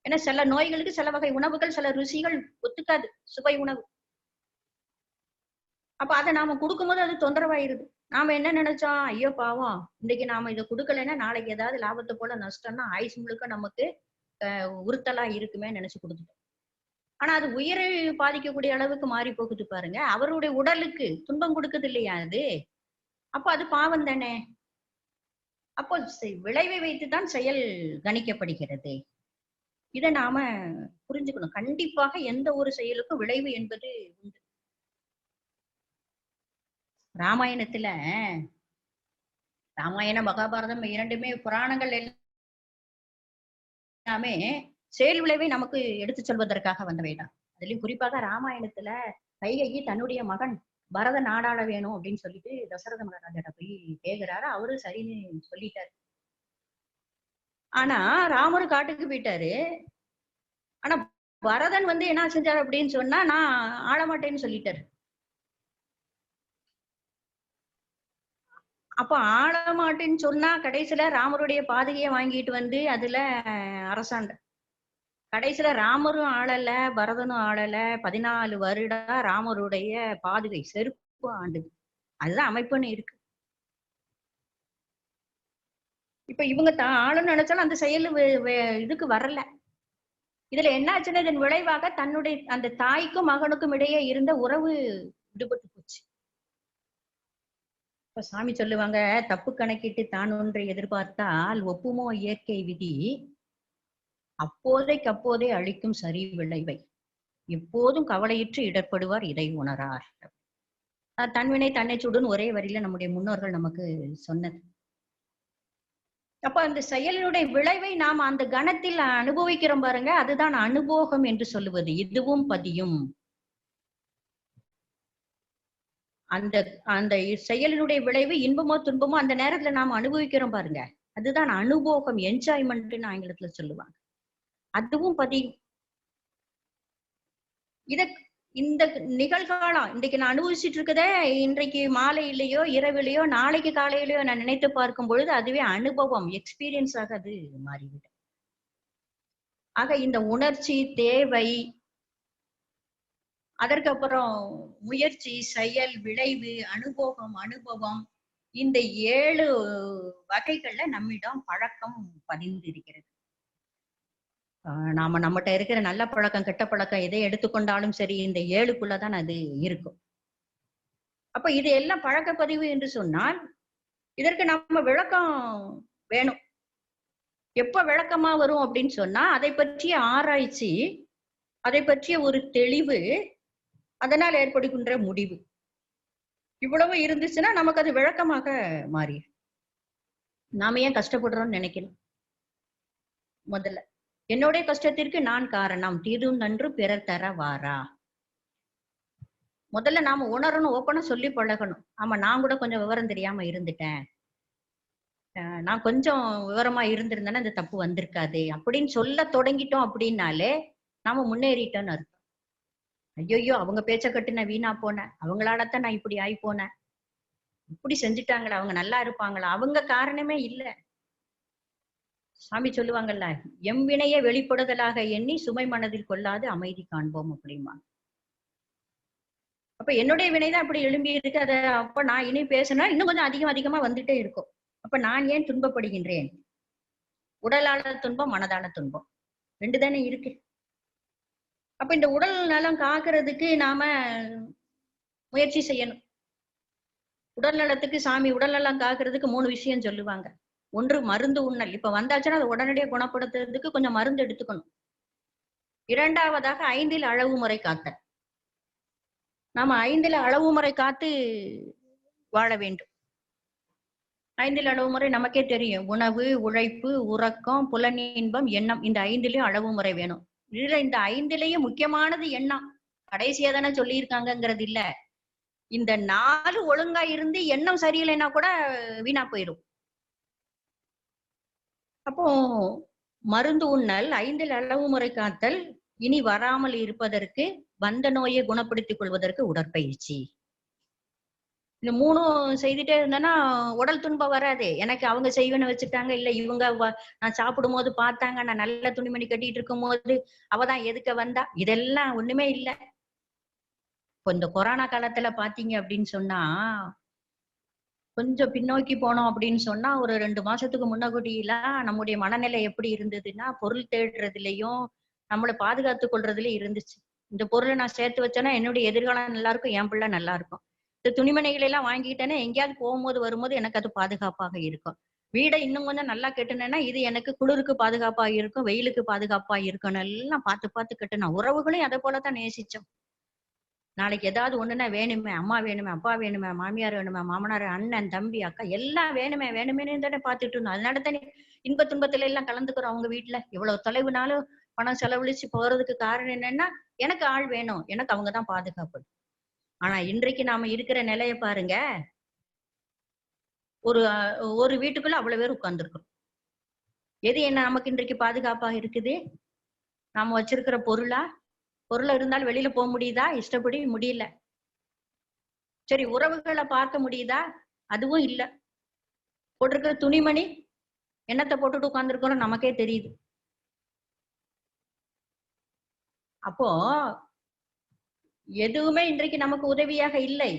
ஏன்னா சில நோய்களுக்கு சில வகை உணவுகள், சில ருசிகள் ஒத்துக்காது, சுவை உணவு. அப்ப அதை நாம கொடுக்கும்போது அது தொந்தரவாயிருது. நாம என்ன நினைச்சோம், ஐயோ பாவம் இன்னைக்கு நாம இதை கொடுக்கலைன்னா நாளைக்கு ஏதாவது லாபத்தை போல நஷ்டம்னா ஆயுசு முழுக்க நமக்கு உறுத்தலா இருக்குமே நினைச்சு கொடுத்துட்டோம். ஆனா அது உயிரை பாதிக்கக்கூடிய அளவுக்கு மாறி போகுது பாருங்க, அவருடைய உடலுக்கு துன்பம் கொடுக்குது இல்லையா அது. அப்போ அது பாவம் தானே. அப்போ விளைவை வைத்துதான் செயல் கணிக்கப்படுகிறது. இதை நாம புரிஞ்சுக்கணும். கண்டிப்பாக எந்த ஒரு செயலுக்கும் விளைவு என்பது உண்டு. ராமாயணத்துல, ராமாயணம் மகாபாரதம் இரண்டுமே புராணங்கள் எல்லாமே செயல் விளைவை நமக்கு எடுத்து சொல்வதற்காக வந்தவைதான். அதுலயும் குறிப்பாக ராமாயணத்துல கைகேயி தன்னுடைய மகன் பரதன் நாடாள வேணும் அப்படின்னு சொல்லிட்டு தசரத மகாராஜாட்ட போய் கேக்குறாரு. அவரு சரின்னு சொல்லிட்டாரு. ஆனா ராமரு காட்டுக்கு போயிட்டாரு. ஆனா பரதன் என்ன செஞ்சாரு அப்படின்னு சொன்னா, நான் ஆள மாட்டேன்னு சொல்லிட்டாரு. அப்ப ஆள மாட்டேன்னு சொன்னா கடைசியில ராமருடைய பாதுகையை வாங்கிட்டு அதுல அரசாண்ட. கடைசியில ராமரும் ஆளல, பரதனும் ஆளல. 14 வருடம் ராமருடைய பாதுகை செருப்பு ஆண்டுது. அதுதான் அமைப்புன்னு இருக்கு. இப்ப இவங்க ஆளுன்னு நினைச்சாலும் அந்த செயல் இதுக்கு வரல. இதுல என்ன ஆச்சுன்னா, இதன் விளைவாக தன்னுடைய அந்த தாய்க்கும் மகனுக்கும் இடையே இருந்த உறவு விடுபட்டு போச்சு. இப்ப சாமி சொல்லுவாங்க, தப்பு கணக்கிட்டு தான் ஒன்றை எதிர்பார்த்தால் ஒப்புமோ இயற்கை விதி, அப்போதைக்கு அப்போதே அளிக்கும் சரி விளைவை, எப்போதும் கவலையிற்று இடர்படுவார் இதை உணரார். தன்வினை தன்னை சுடுன்னு ஒரே வரியில நம்முடைய முன்னோர்கள் நமக்கு சொன்னது. அப்ப அந்த செயலினுடைய விளைவை நாம் அந்த கணத்தில் அனுபவிக்கிறோம் பாருங்க, அதுதான் அனுபோகம் என்று சொல்லுவது. இதுவும் பதியும். அந்த அந்த செயலினுடைய விளைவு இன்பமோ துன்பமோ அந்த நேரத்துல நாம் அனுபவிக்கிறோம் பாருங்க, அதுதான் அனுபோகம், என்ஜாய்மெண்ட்னு ஆங்கிலத்துல சொல்லுவாங்க. அதுவும் பதியும். இத இந்த நிகழ்காலம் இன்றைக்கு நான் அனுபவிச்சுட்டு இருக்கதே, இன்றைக்கு மாலையிலேயோ இரவிலேயோ நாளைக்கு காலையிலேயோ நான் நினைத்து பார்க்கும் பொழுது அதுவே அனுபவம், எக்ஸ்பீரியன்ஸ் ஆக அது மாறிவிடும். ஆக இந்த உணர்ச்சி தேவை, அதற்கப்புறம் முயற்சி, செயல், விளைவு, அனுபவம், அனுபவம், இந்த 7 வகைகள்ல நம்மிடம் பழக்கம் பதிந்திருக்கிறது. நாம நம்மகிட்ட இருக்கிற நல்ல பழக்கம் கெட்ட பழக்கம் எதை எடுத்துக்கொண்டாலும் சரி, இந்த 7க்குள்ளதான் அது இருக்கும். அப்ப இது எல்லாம் பழக்கப்பதிவு என்று சொன்னால் இதற்கு நம்ம விளக்கம் வேணும். எப்ப விளக்கமா வரும் அப்படின்னு சொன்னா, அதை பற்றிய ஆராய்ச்சி, அதை பற்றிய ஒரு தெளிவு, அதனால் ஏற்படுகின்ற முடிவு, இவ்வளவு இருந்துச்சுன்னா நமக்கு அது விளக்கமாக மாறி. நாம ஏன் கஷ்டப்படுறோம்னு நினைக்கணும். முதல்ல என்னுடைய கஷ்டத்திற்கு நான் காரணம், தீதும் நன்று பிறர் தர வாரா. முதல்ல நாம உணரணும், ஓப்பனா சொல்லி பழகணும். ஆமா, நான் கூட கொஞ்சம் விவரம் தெரியாம இருந்துட்டேன், நான் கொஞ்சம் விவரமா இருந்திருந்தேன்னா இந்த தப்பு வந்திருக்காது அப்படின்னு சொல்ல தொடங்கிட்டோம் அப்படின்னாலே நாம முன்னேறிட்டோம்னு அர்த்தம். ஐயோ அவங்க பேச்ச கட்டு நான் வீணா போனேன், அவங்களாலதான் நான் இப்படி ஆகி போனேன், இப்படி செஞ்சுட்டாங்களா, அவங்க நல்லா இருப்பாங்களா, அவங்க காரணமே இல்ல. சாமி சொல்லுவாங்கல்ல, எம்வினைய வெளிப்படுதலாக எண்ணி சுமை மனதில் கொள்ளாது அமைதி காண்போம் அப்படிமா. அப்ப என்னுடைய வினைதான் இப்படி எழும்பி இருக்கு, அத அப்ப நான் இனி பேசினா இன்னும் கொஞ்சம் அதிகமா வந்துட்டே இருக்கும். அப்ப நான் ஏன் துன்பப்படுகின்றேன்? உடலால துன்பம், மனதான துன்பம், 2 தானே இருக்கு. அப்ப இந்த உடல் நலம் காக்கிறதுக்கு நாம முயற்சி செய்யணும். உடல் நலத்துக்கு சாமி உடல் நலம் காக்கிறதுக்கு 3 விஷயம் சொல்லுவாங்க. ஒன்று மருந்து உண்ணல். இப்ப வந்தாச்சுன்னா அதை உடனடியாக குணப்படுத்துறதுக்கு கொஞ்சம் மருந்து எடுத்துக்கணும். 2வதாக 5ல் அளவு முறை காத்தல். நாம 5ல் அளவு முறை காத்து வாழ வேண்டும். 5ல் அளவு முறை நமக்கே தெரியும். உணவு, உழைப்பு, உறக்கம், புலனின்பம், எண்ணம், இந்த 5லயும் அளவு முறை வேணும். இதுல இந்த 5லயும் முக்கியமானது எண்ணம். கடைசியா தானே சொல்லியிருக்காங்கிறது இல்ல. இந்த 4 ஒழுங்கா இருந்து எண்ணம் சரியில்லைன்னா கூட வீணா போயிடும். அப்போ மருந்து உண்ணல், 5ல் அளவு முறை காத்தல், இனி வராமல் இருப்பதற்கு, வந்த நோயை குணப்படுத்திக் கொள்வதற்கு உடற்பயிற்சி. இந்த 3 செய்துட்டே இருந்தேன்னா உடல் துன்பம் வராது. எனக்கு அவங்க செய்வேன்னு வச்சுட்டாங்க, இல்ல இவங்க நான் சாப்பிடும் போது பார்த்தாங்க, நான் நல்ல துணிமணி கட்டிட்டு இருக்கும் போது அவதான் எதுக்க வந்தா, இதெல்லாம் ஒண்ணுமே இல்ல. இப்போ இந்த கொரோனா காலத்துல பாத்தீங்க அப்படின்னு சொன்னா, கொஞ்சம் பின்னோக்கி போனோம் அப்படின்னு சொன்னா, ஒரு 2 மாசத்துக்கு முன்னகூட்டியெல்லாம் நம்முடைய மனநிலை எப்படி இருந்ததுன்னா, பொருள் தேடுறதுலயும் நம்மளை பாதுகாத்துக் கொள்றதுலயும் இருந்துச்சு. இந்த பொருளை நான் சேர்த்து வச்சேன்னா என்னுடைய எதிர்காலம் நல்லா இருக்கும், என் பிள்ளை நல்லா இருக்கும். இந்த துணிமணிகளை எல்லாம் வாங்கிட்டேன்னா எங்கேயாவது போகும்போது வரும்போது எனக்கு அது பாதுகாப்பாக இருக்கும். வீடை இன்னும் கொஞ்சம் நல்லா கட்டுனேன்னா இது எனக்கு குளிருக்கு பாதுகாப்பா இருக்கும், வெயிலுக்கு பாதுகாப்பா இருக்கணும். எல்லாம் பார்த்து கட்டணும். உறவுகளையும் அதை போலதான் நேசிச்சோம். நாளைக்கு ஏதாவது ஒண்ணுன்னா வேணுமே, அம்மா வேணுமே, அப்பா வேணுமே, மாமியார் வேணுமே, மாமனார், அண்ணன், தம்பி, அக்கா எல்லாம் வேணுமே தானே பார்த்துட்டு இருந்தோம். அதனால தானே இன்ப துன்பத்துல எல்லாம் கலந்துக்கிறோம். அவங்க வீட்டுல இவ்வளவு தொலைவுனாலும் பணம் செலவழிச்சு போறதுக்கு காரணம் என்னன்னா, எனக்கு ஆள் வேணும், எனக்கு அவங்கதான் பாதுகாப்பு. ஆனா இன்றைக்கு நாம இருக்கிற நிலைய பாருங்க, ஒரு வீட்டுக்குள்ள அவ்வளவு பேர் உட்கார்ந்துருக்கோம். எது என்ன நமக்கு இன்றைக்கு பாதுகாப்பாக இருக்குது? நாம வச்சிருக்கிற பொருளா இருந்தாலும் வெளியில போக முடியுதா? இஷ்டப்படி முடியல. சரி, உறவுகளை பார்க்க முடியுதா? அதுவும் இல்ல. போட்டிருக்கிற துணிமணி என்னத்தை போட்டுட்டு உட்கார்ந்துருக்கோம் நமக்கே தெரியுது. அப்போ எதுவுமே இன்றைக்கு நமக்கு உதவியாக இல்லை.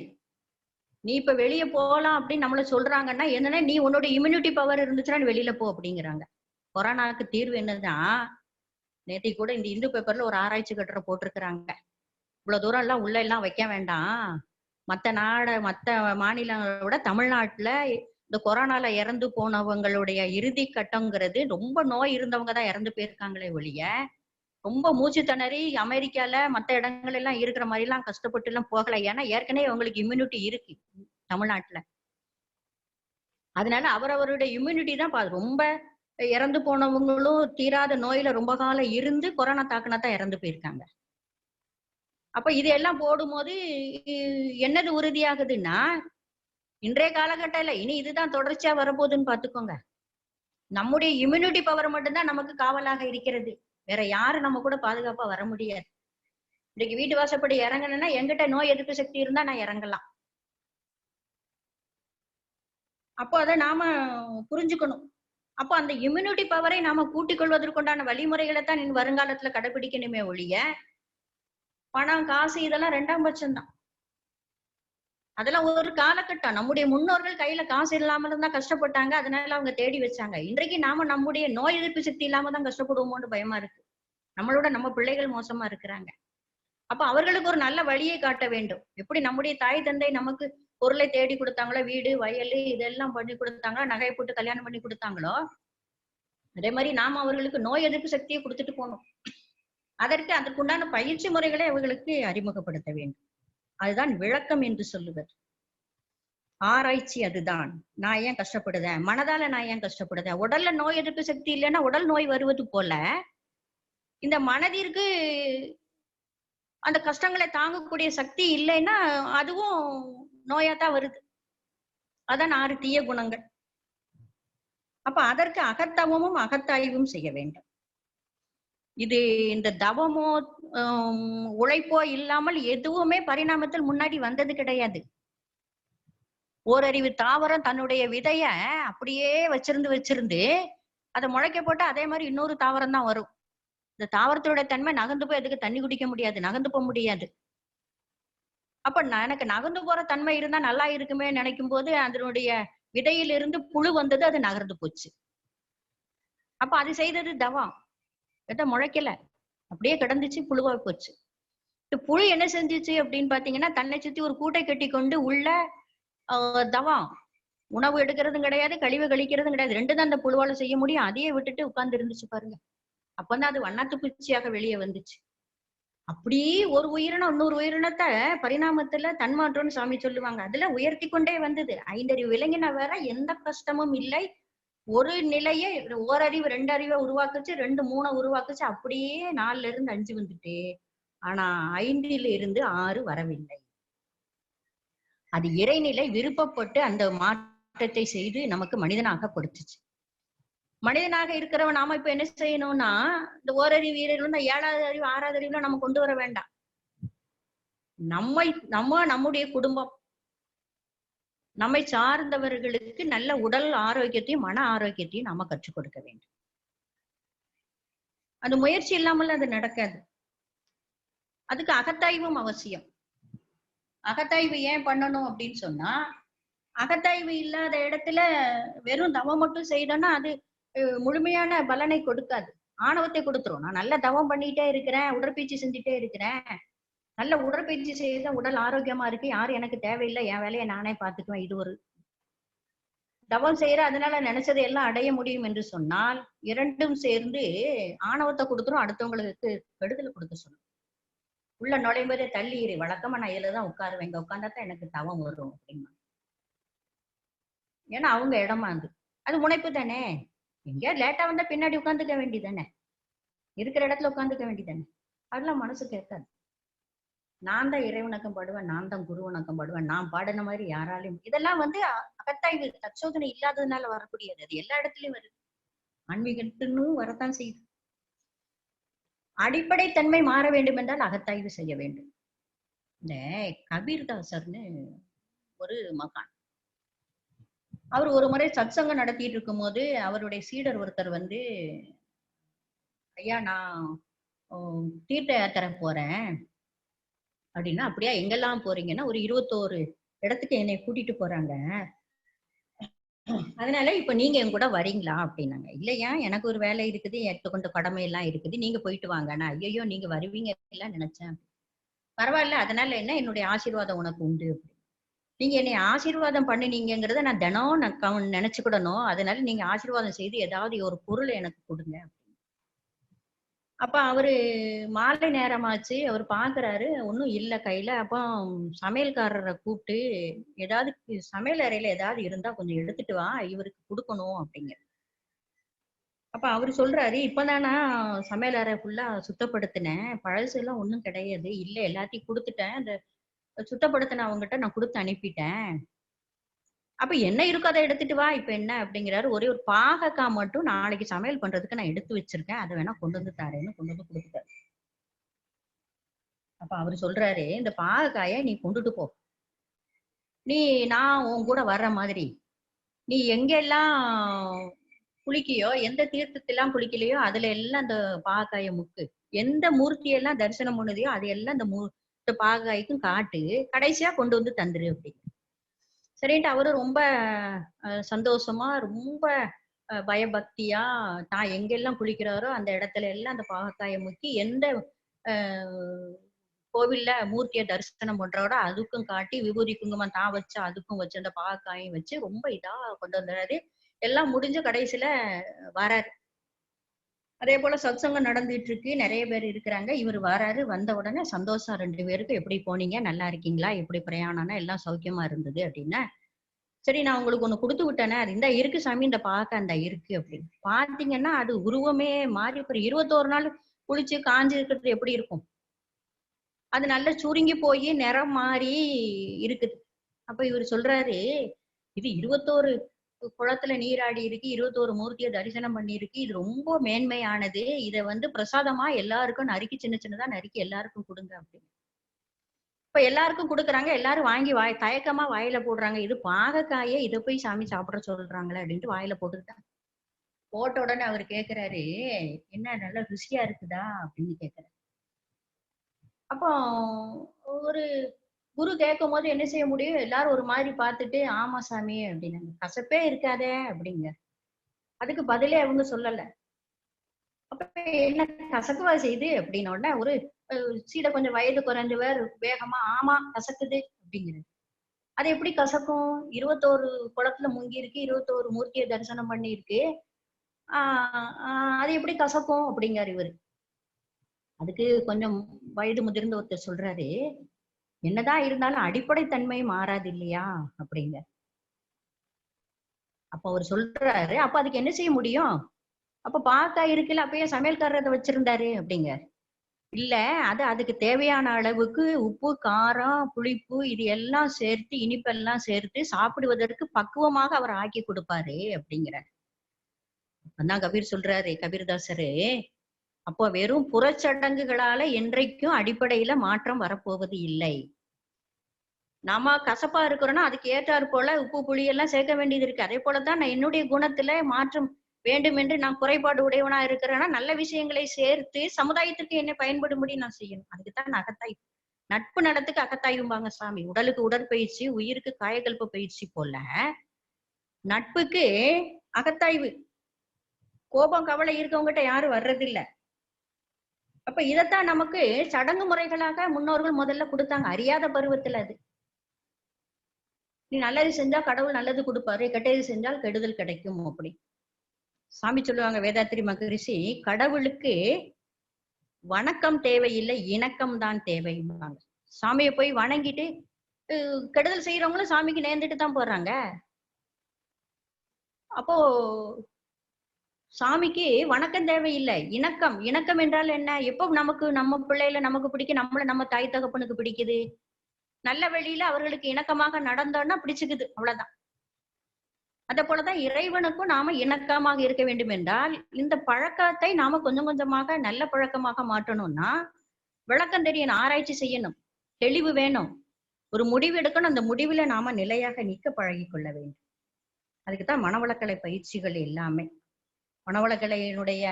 நீ இப்ப வெளியே போகலாம் அப்படின்னு நம்மள சொல்றாங்கன்னா என்னன்னா, நீ உன்னோட இம்யூனிட்டி பவர் இருந்துச்சுன்னா வெளியில போ அப்படிங்கிறாங்க. கொரோனாவுக்கு தீர்வு என்னதான், நேற்றைக்கு கூட இந்த இந்து பேப்பர்ல ஒரு ஆராய்ச்சி கட்டுரை போட்டிருக்கிறாங்க. இவ்வளவு தூரம் எல்லாம் உள்ள எல்லாம் வைக்க வேண்டாம், மத்த மாநிலங்களோட விட தமிழ்நாட்டுல இந்த கொரோனால இறந்து போனவங்களுடைய இறுதி கட்டங்கிறது ரொம்ப நோய் இருந்தவங்க தான் இறந்து போயிருக்காங்களே ஒழிய, ரொம்ப மூச்சு திணறி அமெரிக்கால மத்த இடங்கள் எல்லாம் இருக்கிற மாதிரி எல்லாம் கஷ்டப்பட்டு எல்லாம் போகல. ஏன்னா ஏற்கனவே அவங்களுக்கு இம்யூனிட்டி இருக்கு தமிழ்நாட்டுல. அதனால அவரவருடைய இம்யூனிட்டி தான் ரொம்ப இறந்து போனவங்களும் தீராத நோயில ரொம்ப காலம் இருந்து கொரோனா தாக்குனா தான் இறந்து போயிருக்காங்க. அப்ப இது எல்லாம் போடும்போது என்னது உறுதியாகுதுன்னா, இன்றைய காலகட்டத்துல இனி இதுதான் தொடர்ச்சியா வரப்போகுதுன்னு பாத்துக்கோங்க. நம்முடைய இம்யூனிட்டி பவர் மட்டும்தான் நமக்கு காவலாக இருக்கிறது. வேற யாரும் நம்ம கூட பாதுகாப்பா வர முடியாது. இன்னைக்கு வீட்டு வாசப்படி இறங்கணும்னா என்கிட்ட நோய் எதிர்ப்பு சக்தி இருந்தா நான் இறங்கலாம். அப்போ அதை நாம புரிஞ்சுக்கணும். அப்போ அந்த இம்யூனிட்டி பவரை நாம கூட்டிக் கொள்வதற்குண்டான வழிமுறைகளை தான் வருங்காலத்துல கடைபிடிக்கணுமே ஒழிய, பணம் காசு இதெல்லாம் 2ஆம் பட்சம் தான். அதெல்லாம் ஒரு காலகட்டம். நம்முடைய முன்னோர்கள் கையில காசு இல்லாம தான் கஷ்டப்பட்டாங்க. அதனால அவங்க தேடி வச்சாங்க. இன்றைக்கு நாம நம்முடைய நோய் எதிர்ப்பு சக்தி இல்லாம தான் கஷ்டப்படுவோமோன்னு பயமா இருக்கு. நம்மளோட நம்ம பிள்ளைகள் மோசமா இருக்கிறாங்க. அப்ப அவர்களுக்கு ஒரு நல்ல வழியை காட்ட வேண்டும். எப்படி நம்முடைய தாய் தந்தை நமக்கு பொருளை தேடி கொடுத்தாங்களோ, வீடு வயல் இதெல்லாம் பண்ணி கொடுத்தாங்களோ, நகையை போட்டு கல்யாணம் பண்ணி கொடுத்தாங்களோ, அதே மாதிரி நாம அவர்களுக்கு நோய் எதிர்ப்பு சக்தியை கொடுத்துட்டு போகணும். அதற்குண்டான பயிற்சி முறைகளை அவர்களுக்கு அறிமுகப்படுத்த வேண்டும். அதுதான் விளக்கம் என்று சொல்லுவது. ஆராய்ச்சி அதுதான். நான் ஏன் கஷ்டப்படுதேன், மனதால நான் ஏன் கஷ்டப்படுதேன், உடல்ல நோய் எதிர்ப்பு சக்தி இல்லைன்னா உடல் நோய் வருவது போல இந்த மனதிற்கு அந்த கஷ்டங்களை தாங்கக்கூடிய சக்தி இல்லைன்னா அதுவும் நோயாத்தான் வருது. அதான் 6 தீய குணங்கள். அப்ப அதற்கு அகத்தவமும் அகத்தாய்வும் செய்ய வேண்டும். இது இந்த தவமோ உழைப்போ இல்லாமல் எதுவுமே பரிணாமத்தில் முன்னாடி வந்தது கிடையாது. ஓரறிவு தாவரம் தன்னுடைய விதைய அப்படியே வச்சிருந்து அதை முளைக்க போட்டு அதே மாதிரி இன்னொரு தாவரம் தான் வரும். இந்த தாவரத்தோட தன்மை நகர்ந்து போய் அதுக்கு தண்ணி குடிக்க முடியாது, நகர்ந்து போக முடியாது. அப்ப எனக்கு நகர்ந்து போற தன்மை இருந்தா நல்லா இருக்குமே நினைக்கும் போது அதனுடைய விதையிலிருந்து புழு வந்தது, அது நகர்ந்து போச்சு. அப்ப அது செய்தது தவம். விதை முளைக்கல, அப்படியே கிடந்துச்சு, புழுவா போச்சு. புழு என்ன செஞ்சிச்சு அப்படின்னு பாத்தீங்கன்னா, தன்னை சுத்தி ஒரு கூட்டை கட்டி கொண்டு உள்ள தவம் உணவு எடுக்கிறதும் கிடையாது, கழிவு கழிக்கிறதும் கிடையாது. 2 தான் அந்த புழுவால செய்ய முடியும். அதையே விட்டுட்டு உட்கார்ந்து இருந்துச்சு பாருங்க. அப்பதான் அது வண்ணாத்து பூச்சியாக வெளியே வந்துச்சு. அப்படி ஒரு உயிரினம் இன்னொரு உயிரினத்தை பரிணாமத்துல தன்மாற்றம்னு சாமி சொல்லுவாங்க. அதுல உயர்த்தி கொண்டே வந்தது. 5 அறிவு விலங்கின வேற எந்த கஷ்டமும் இல்லை. ஒரு நிலையை ஓரறிவு 2 அறிவை உருவாக்குச்சு, 2 3 உருவாக்குச்சு. அப்படியே 4ல இருந்து 5 வந்துட்டு, ஆனா 5ல இருந்து 6 வரவில்லை. அது இறைநிலை விருப்பப்பட்டு அந்த மாற்றத்தை செய்து நமக்கு மனிதனாக கொடுத்துச்சு. மனிதனாக இருக்கிறவன் நாம இப்ப என்ன செய்யணும்னா, இந்த ஓரறிவு வீரர்கள் 7வது அறிவு 6வது அறிவுல நம்ம கொண்டு வர வேண்டாம். நம்முடைய குடும்பம், நம்மை சார்ந்தவர்களுக்கு நல்ல உடல் ஆரோக்கியத்தையும் மன ஆரோக்கியத்தையும் நாம கற்றுக் கொடுக்க வேண்டும். அது முயற்சி இல்லாமல் அது நடக்காது. அதுக்கு அகத்தாய்வும் அவசியம். அகத்தாய்வு ஏன் பண்ணணும் அப்படின்னு சொன்னா, அகத்தாய்வு இல்லாத இடத்துல வெறும் தவம் மட்டும் செய்தோம்னா அது முழுமையான பலனை கொடுக்காது, ஆணவத்தை கொடுத்துரும். நான் நல்ல தவம் பண்ணிட்டே இருக்கிறேன், உடற்பயிற்சி செஞ்சுட்டே இருக்கிறேன், நல்ல உடற்பயிற்சி செய்த உடல் ஆரோக்கியமா இருக்கு, யாரும் எனக்கு தேவையில்லை, என் வேலையை நானே பார்த்துக்குவேன், இது ஒரு தவம் செய்யற, அதனால நினைச்சதை எல்லாம் அடைய முடியும் என்று சொன்னால் 2ம் சேர்ந்து ஆணவத்தை கொடுத்துரும், அடுத்தவங்களுக்கு கெடுதலை கொடுக்க சொல்லும். உள்ள நுழையும்போதே தள்ளி வழக்கமா நான் இதுலதான் உட்காருவேன், இங்க உட்கார்ந்தாத்தான் எனக்கு தவம் வரும் அப்படின்னா. ஏன்னா அவங்க இடமா அது முனைப்பு தானே. எங்கேயா லேட்டா வந்தா பின்னாடி உட்காந்துக்க வேண்டியதானே, இருக்கிற இடத்துல உட்காந்துக்க வேண்டியதானே. அதெல்லாம் மனசு கேட்காது. நான் தான் இறைவணக்கம் பாடுவேன், நான் தான் குரு வணக்கம் பாடுவேன், நான் பாடின மாதிரி யாராலையும். இதெல்லாம் அகத்தாய்வு தற்சோதனை இல்லாததுனால வரக்கூடியது. அது எல்லா இடத்துலயும் வருது, ஆன்மீகத்துன்னு வரத்தான் செய்யுது. அடிப்படை தன்மை மாற வேண்டும் என்றால் அகத்தாய்வு செய்ய வேண்டும். இந்த கபீர்தாசர்னு ஒரு மகான், அவர் ஒரு முறை சத்சங்கம் நடத்திட்டு இருக்கும் போது அவருடைய சீடர் ஒருத்தர் ஐயா நான் தீர்த்த யாத்திரை போறேன் அப்படின்னா, அப்படியா எங்கெல்லாம் போறீங்கன்னா, ஒரு 21 இடத்துக்கு என்னை கூட்டிட்டு போறாங்க, அதனால இப்ப நீங்க என் கூட வரீங்களா அப்படின்னாங்க. இல்லையா, எனக்கு ஒரு வேலை இருக்குது, எடுத்துக்கொண்ட கடமை எல்லாம் இருக்குது, நீங்க போயிட்டு வாங்க. நான் ஐயோ நீங்க வருவீங்க எல்லாம் நினைச்சேன். பரவாயில்ல, அதனால என்ன, என்னுடைய ஆசீர்வாதம் உனக்கு உண்டு. நீங்க என்னை ஆசீர்வாதம் பண்ணினீங்கிறத நான் தினம் நினைச்சுக்கிடணும், அதனால நீங்க ஆசீர்வாதம் செய்து ஏதாவது ஒரு பொருளை எனக்கு கொடுங்க. அப்ப அவரு மாலை நேரமாச்சு. அவரு பாக்குறாரு, ஒண்ணும் இல்ல கையில. அப்போ சமையல்காரர கூப்பிட்டு, "ஏதாவது சமையல் அறையில ஏதாவது இருந்தா கொஞ்சம் எடுத்துட்டு வா, இவருக்கு குடுக்கணும்" அப்படிங்க. அப்ப அவரு சொல்றாரு, "இப்பதான் நான் சமையல் அறை ஃபுல்லா சுத்தப்படுத்தினேன். பழசெல்லாம் ஒண்ணும் கிடையாது. இல்ல எல்லாத்தையும் குடுத்துட்டேன். அந்த சுத்தப்படுத்தினவங்ககிட்ட நான் குடுத்து அனுப்பிட்டேன். அப்ப என்ன இருக்கோ அத எடுத்துட்டு வா. இப்ப என்ன?" அப்படிங்கிறாரு. ஒரே ஒரு பாகக்கா மட்டும் நாளைக்கு சமையல் பண்றதுக்கு நான் எடுத்து வச்சிருக்கேன். அத வேணா கொண்டு வந்து தாரேன்னு கொண்டு வந்து குடுத்துட்டாரு. அப்ப அவரு சொல்றாரு, "இந்த பாகக்காய நீ கொண்டுட்டு போ. நீ நான் உன் கூட வர்ற மாதிரி. நீ எங்கெல்லாம் குளிக்கியோ, எந்த தீர்த்தத்தெல்லாம் குளிக்கலையோ, அதுல எல்லாம் அந்த பாகக்காய முக்கு. எந்த மூர்த்தியெல்லாம் தரிசனம் பண்ணுதியோ, அதையெல்லாம் இந்த பாகக்காய்க்கும் காட்டு. கடைசியா கொண்டு வந்து தந்துரு" அப்படின்னு. சரின்ட்டு அவரு ரொம்ப சந்தோஷமா, ரொம்ப பயபக்தியா, தான் எங்கெல்லாம் குளிக்கிறாரோ, அந்த இடத்துல எல்லாம் அந்த பாகக்காய முக்கி, எந்த அ கோவில்ல மூர்த்திய தரிசனம் பண்றாரோ, அதுக்கும் காட்டி, விபூதி, குங்குமம் தான் வச்சு, அதுக்கும் வச்சு, அந்த பாகக்காயும் வச்சு, ரொம்ப இதா கொண்டு வந்தாரு. எல்லாம் முடிஞ்சு கடைசியில வராரு. அதேபோல சத்சங்கம் நடந்துட்டு இருக்கு. நெறைய பேர் இருக்கிறாங்க. இவரு வராரு. வந்த உடனே சந்தோஷம் 2 பேருக்கும். "எப்படி போனீங்க? நல்லா இருக்கீங்களா? எப்படி பிரயாணம்னா?" "எல்லாம் சௌக்கியமா இருந்தது" அப்படின்னா. "சரி நான் உங்களுக்கு ஒண்ணு குடுத்து விட்டேனே, அது இந்தா இருக்கு சாமி, இந்த பாக்க இந்தா இருக்கு" அப்படின்னு. பாத்தீங்கன்னா, அது உருவமே மாறி ஒரு 21 நாள் குளிச்சு காஞ்சு இருக்கிறது எப்படி இருக்கும்? அது நல்லா சுருங்கி போயி நிறம் மாறி இருக்குது. அப்ப இவரு சொல்றாரு, "இது 21 குளத்துல நீராடி இருக்கு. 21 மூர்த்திய தரிசனம் பண்ணியிருக்கு. இது ரொம்ப மேன்மையானது. இத வந்து பிரசாதமா எல்லாருக்கும் நறுக்கி சின்ன சின்னதா நறுக்கி எல்லாருக்கும் குடுங்க" அப்படின்னு. இப்ப எல்லாருக்கும் குடுக்குறாங்க. எல்லாரும் வாங்கி தயக்கமா வாயில போடுறாங்க. "இது பாகக்காயே, இத போய் சாமி சாப்பிட சொல்றாங்களே" அப்படின்ட்டு வாயில போட்டுக்கிட்டாங்க. போட்ட உடனே அவரு கேட்கிறாரு, "என்ன நல்லா ருசியா இருக்குதா?" அப்படின்னு கேட்கிறாரு. அப்போ ஒரு குரு கேட்கும்போது என்ன செய்ய முடியும்? எல்லாரும் ஒரு மாதிரி பார்த்துட்டு, "ஆமா சாமி" அப்படின்னாங்க. "கசப்பே இருக்காதே" அப்படிங்க. அதுக்கு பதிலே அவங்க சொல்லல. அப்ப "என்ன கசக்கவா செய்யுது?" அப்படின்ன உடனே ஒரு அ சீட கொஞ்சம் வயது குறைஞ்சவர் வேகமா, "ஆமா கசக்குது" அப்படிங்கிறாரு. "அது எப்படி கசக்கும்? 21 குளத்துல முங்கியிருக்கு, 21 மூர்த்திய தரிசனம் பண்ணியிருக்கு. ஆ ஆ அது எப்படி கசக்கும்?" அப்படிங்கிறாரு இவரு. அதுக்கு கொஞ்சம் வயது முதிர்ந்த ஒருத்தர் சொல்றாரு, "என்னதான் இருந்தாலும் அடிப்படை தன்மை மாறாது இல்லையா?" அப்படிங்க. அப்ப அவரு சொல்றாரு, "அப்ப அதுக்கு என்ன செய்ய முடியும்? அப்ப பாகக்கா இருக்குல்ல, அப்ப ஏன் சமையல்காரர் அத வச்சிருந்தாரு?" அப்படிங்க. "இல்ல, அது அதுக்கு தேவையான அளவுக்கு உப்பு, காரம், புளிப்பு இது எல்லாம் சேர்த்து, இனிப்பெல்லாம் சேர்த்து சாப்பிடுவதற்கு பக்குவமாக அவர் ஆக்கி குடுப்பாரு" அப்படிங்கிறார். அப்பதான் கபீர் சொல்றாரு, கபீர்தாசரு, "அப்போ வெறும் புறச்சடங்குகளால என்றைக்கும் அடிப்படையில மாற்றம் வரப்போவது இல்லை. நாம கசப்பா இருக்கிறோம்னா, அதுக்கு ஏற்றார் போல உப்பு, புளி எல்லாம் சேர்க்க வேண்டியது இருக்கு. அதே போல தான் நான் என்னுடைய குணத்தில மாற்றம் வேண்டும் என்று நான் குறைபாடு உடையவனா இருக்கிறேன்னா, நல்ல விஷயங்களை சேர்த்து சமுதாயத்திற்கு என்ன பயன்படும்படி நான் செய்யணும். அதுக்கு தான் நான் அகத்தாய்வு. நட்பு நடத்துக்கு அகத்தாய்வும்பாங்க சாமி. உடலுக்கு உடற்பயிற்சி, உயிருக்கு காயகல்ப பயிற்சி போல, நட்புக்கு அகத்தாய்வு. கோபம், கவலை இருக்கவங்ககிட்ட யாரும் வர்றதில்ல. அப்ப இதத்தான் நமக்கு சடங்கு முறைகளாக முன்னோர்கள் முதல்ல குடுத்தாங்க. அறியாத பருவத்துல அது. நீ நல்லது செஞ்சா கடவுள் நல்லது குடுப்பாரு. கெட்டது செஞ்சால் கெடுதல் கிடைக்கும் அப்படி. சாமி சொல்லுவாங்க வேதாத்திரி மகரிஷி, கடவுளுக்கு வணக்கம் தேவையில்லை, இணக்கம் தான் தேவைம்பாங்க. சாமிய போய் வணங்கிட்டு, கெடுதல் செய்றவங்களும் சாமிக்கு நேர்ந்துட்டு தான் போறாங்க. அப்போ சாமிக்கு வணக்கம் தேவையில்லை. இணக்கம். இணக்கம் என்றால் என்ன? எப்போ நமக்கு நம்ம பிள்ளைகள நமக்கு பிடிக்கும், நம்மள நம்ம தாய் தகப்பனுக்கு பிடிக்குது. நல்ல வழியில அவர்களுக்கு இணக்கமாக நடந்தோம்னா பிடிச்சுக்குது. அவ்வளவுதான். அதேபோலதான் இறைவனுக்கும் நாம இணக்கமாக இருக்க வேண்டும் என்றால், இந்த பழக்கத்தை நாம கொஞ்சம் கொஞ்சமாக நல்ல பழக்கமாக மாற்றணும்னா, விளக்கம் தெரியணும், ஆராய்ச்சி செய்யணும், தெளிவு வேணும். ஒரு முடிவு எடுக்கணும். அந்த முடிவுல நாம நிலையாக நிற்க பழகிக் கொள்ள வேண்டும். அதுக்குத்தான் மனவளக்கலை பயிற்சிகள் எல்லாமே. மனவளக்கலையினுடைய